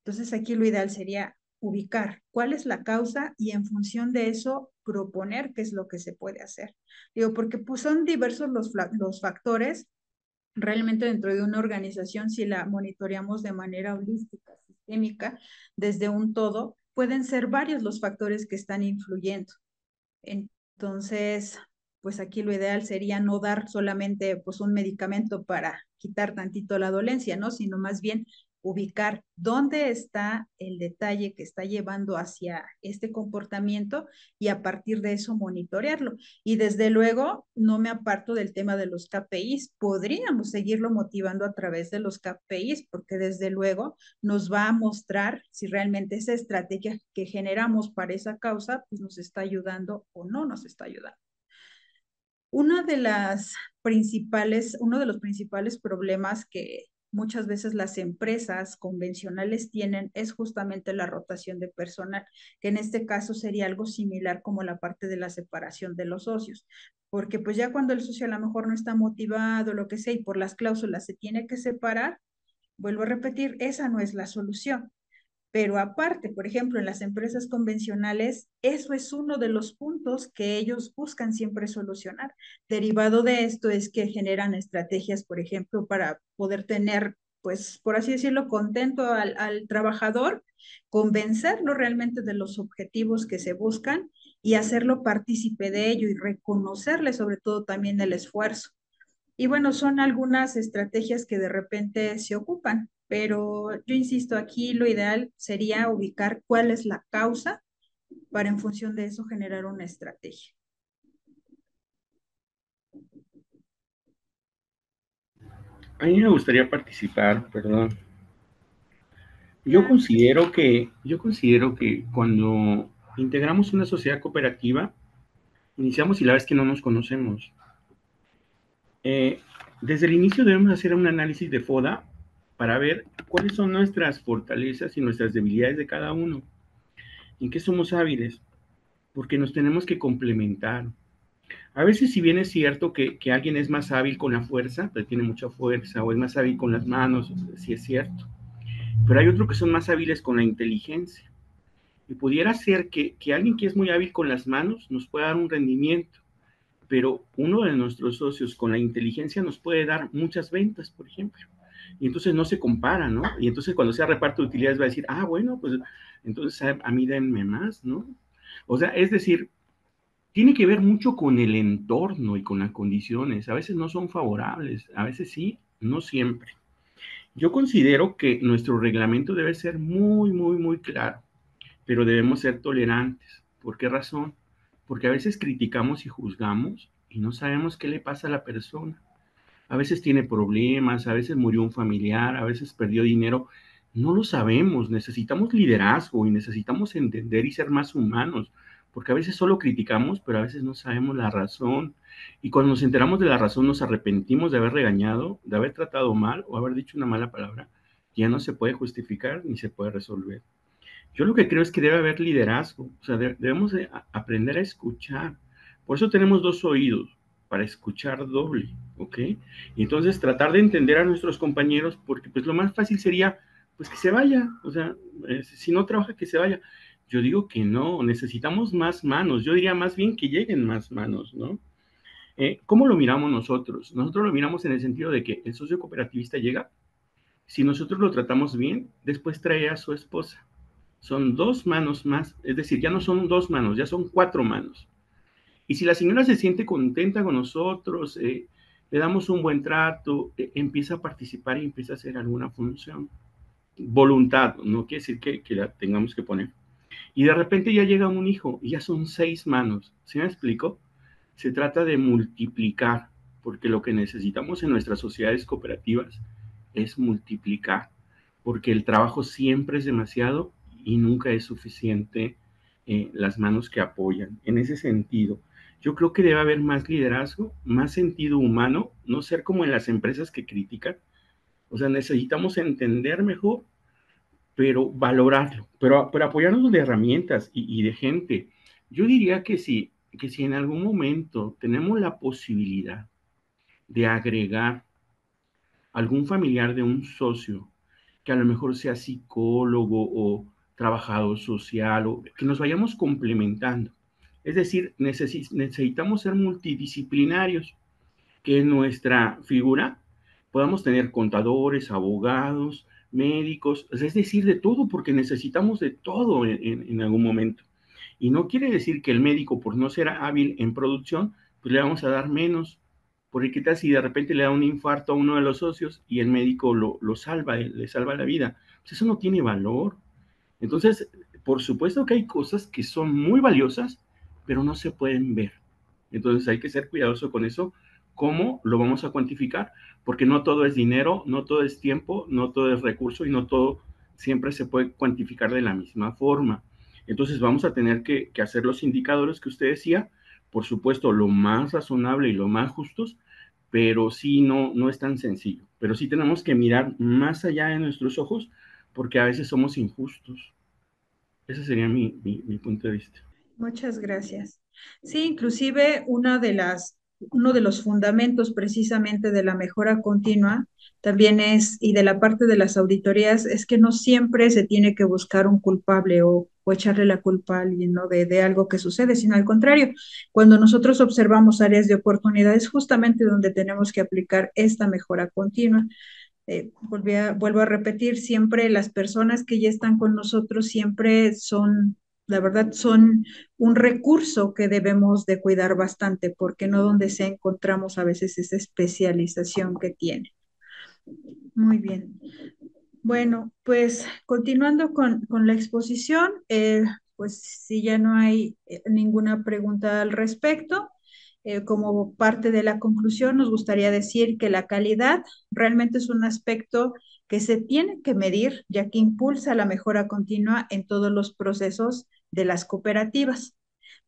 Entonces, aquí lo ideal sería ubicar cuál es la causa y en función de eso proponer qué es lo que se puede hacer. Digo, porque pues, son diversos los factores realmente dentro de una organización, si la monitoreamos de manera holística, sistémica, desde un todo, pueden ser varios los factores que están influyendo. Entonces, pues aquí lo ideal sería no dar solamente pues un medicamento para quitar tantito la dolencia, ¿no? Sino más bien ubicar dónde está el detalle que está llevando hacia este comportamiento y a partir de eso monitorearlo. Y desde luego, no me aparto del tema de los KPIs. Podríamos seguirlo motivando a través de los KPIs, porque desde luego nos va a mostrar si realmente esa estrategia que generamos para esa causa pues nos está ayudando o no nos está ayudando. Uno de los principales problemas que muchas veces las empresas convencionales tienen es justamente la rotación de personal, que en este caso sería algo similar como la parte de la separación de los socios, porque pues ya cuando el socio a lo mejor no está motivado, lo que sea, y por las cláusulas se tiene que separar, vuelvo a repetir, esa no es la solución. Pero aparte, por ejemplo, en las empresas convencionales, eso es uno de los puntos que ellos buscan siempre solucionar. Derivado de esto es que generan estrategias, por ejemplo, para poder tener, pues, por así decirlo, contento al trabajador, convencerlo realmente de los objetivos que se buscan y hacerlo partícipe de ello y reconocerle sobre todo también el esfuerzo. Y bueno, son algunas estrategias que de repente se ocupan, pero yo insisto, aquí lo ideal sería ubicar cuál es la causa para en función de eso generar una estrategia. A mí me gustaría participar, perdón. Yo considero que cuando integramos una sociedad cooperativa, iniciamos y la verdad es que no nos conocemos. Desde el inicio debemos hacer un análisis de FODA para ver cuáles son nuestras fortalezas y nuestras debilidades de cada uno, en qué somos hábiles, porque nos tenemos que complementar. A veces, si bien es cierto que alguien es más hábil con la fuerza, pues tiene mucha fuerza, o es más hábil con las manos, sí es cierto, pero hay otros que son más hábiles con la inteligencia. Y pudiera ser que alguien que es muy hábil con las manos nos pueda dar un rendimiento, pero uno de nuestros socios con la inteligencia nos puede dar muchas ventas, por ejemplo. Y entonces no se compara, ¿no? Y entonces cuando sea reparto de utilidades va a decir, ah, bueno, pues entonces a mí denme más, ¿no? O sea, es decir, tiene que ver mucho con el entorno y con las condiciones. A veces no son favorables, a veces sí, no siempre. Yo considero que nuestro reglamento debe ser muy, muy, muy claro, pero debemos ser tolerantes. ¿Por qué razón? Porque a veces criticamos y juzgamos y no sabemos qué le pasa a la persona. A veces tiene problemas, a veces murió un familiar, a veces perdió dinero. No lo sabemos, necesitamos liderazgo y necesitamos entender y ser más humanos, porque a veces solo criticamos, pero a veces no sabemos la razón. Y cuando nos enteramos de la razón nos arrepentimos de haber regañado, de haber tratado mal o haber dicho una mala palabra. Ya no se puede justificar ni se puede resolver. Yo lo que creo es que debe haber liderazgo, o sea, debemos de aprender a escuchar. Por eso tenemos dos oídos, para escuchar doble, ¿ok? Y entonces tratar de entender a nuestros compañeros, porque pues lo más fácil sería, pues que se vaya, o sea, si no trabaja, que se vaya. Yo digo que no, necesitamos más manos, yo diría más bien que lleguen más manos, ¿no? ¿Cómo lo miramos nosotros? Nosotros lo miramos en el sentido de que el socio cooperativista llega Si nosotros lo tratamos bien, después trae a su esposa. Son 2 manos más, es decir, ya no son 2 manos, ya son 4 manos. Y si la señora se siente contenta con nosotros, le damos un buen trato, empieza a participar y empieza a hacer alguna función. Voluntad, no quiere decir que la tengamos que poner. Y de repente ya llega un hijo y ya son 6 manos. ¿Sí me explico? Se trata de multiplicar, porque lo que necesitamos en nuestras sociedades cooperativas es multiplicar, porque el trabajo siempre es demasiado y nunca es suficiente las manos que apoyan. En ese sentido, yo creo que debe haber más liderazgo, más sentido humano, no ser como en las empresas que critican. O sea, necesitamos entender mejor, pero valorarlo, pero apoyarnos de herramientas y de gente. Yo diría que si en algún momento tenemos la posibilidad de agregar algún familiar de un socio, que a lo mejor sea psicólogo o trabajador social, o que nos vayamos complementando. Es decir, necesitamos ser multidisciplinarios, que en nuestra figura podamos tener contadores, abogados, médicos, es decir, de todo, porque necesitamos de todo en algún momento. Y no quiere decir que el médico, por no ser hábil en producción, pues le vamos a dar menos. Porque qué tal si de repente le da un infarto a uno de los socios y el médico lo salva, le salva la vida. Pues eso no tiene valor. Entonces, por supuesto que hay cosas que son muy valiosas, pero no se pueden ver. Entonces hay que ser cuidadoso con eso. ¿Cómo lo vamos a cuantificar? Porque no todo es dinero, no todo es tiempo, no todo es recurso y no todo siempre se puede cuantificar de la misma forma. Entonces vamos a tener que hacer los indicadores que usted decía, por supuesto, lo más razonable y lo más justos, pero sí no es tan sencillo. Pero sí tenemos que mirar más allá de nuestros ojos porque a veces somos injustos. Ese sería mi punto de vista. Muchas gracias. Sí, inclusive uno de los fundamentos precisamente de la mejora continua también es, y de la parte de las auditorías, es que no siempre se tiene que buscar un culpable o echarle la culpa a alguien, ¿no? De algo que sucede, sino al contrario, cuando nosotros observamos áreas de oportunidades, justamente donde tenemos que aplicar esta mejora continua. Vuelvo a repetir, siempre las personas que ya están con nosotros siempre son, la verdad, son un recurso que debemos de cuidar bastante, porque no donde se encontramos a veces esa especialización que tiene. Muy bien. Bueno, pues continuando con la exposición, pues si ya no hay ninguna pregunta al respecto, como parte de la conclusión, nos gustaría decir que la calidad realmente es un aspecto que se tiene que medir, ya que impulsa la mejora continua en todos los procesos de las cooperativas.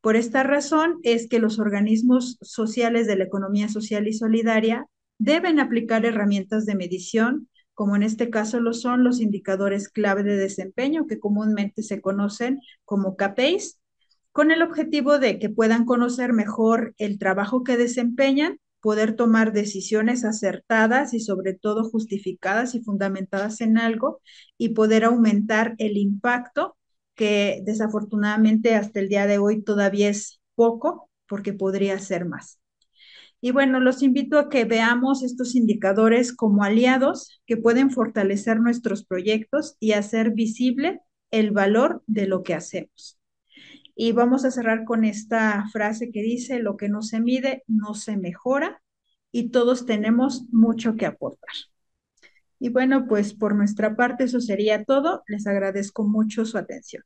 Por esta razón es que los organismos sociales de la economía social y solidaria deben aplicar herramientas de medición, como en este caso lo son los indicadores clave de desempeño, que comúnmente se conocen como KPIs, con el objetivo de que puedan conocer mejor el trabajo que desempeñan, poder tomar decisiones acertadas y sobre todo justificadas y fundamentadas en algo, y poder aumentar el impacto, que desafortunadamente hasta el día de hoy todavía es poco, porque podría ser más. Y bueno, los invito a que veamos estos indicadores como aliados que pueden fortalecer nuestros proyectos y hacer visible el valor de lo que hacemos. Y vamos a cerrar con esta frase que dice: lo que no se mide no se mejora, y todos tenemos mucho que aportar. Y bueno, pues por nuestra parte eso sería todo. Les agradezco mucho su atención.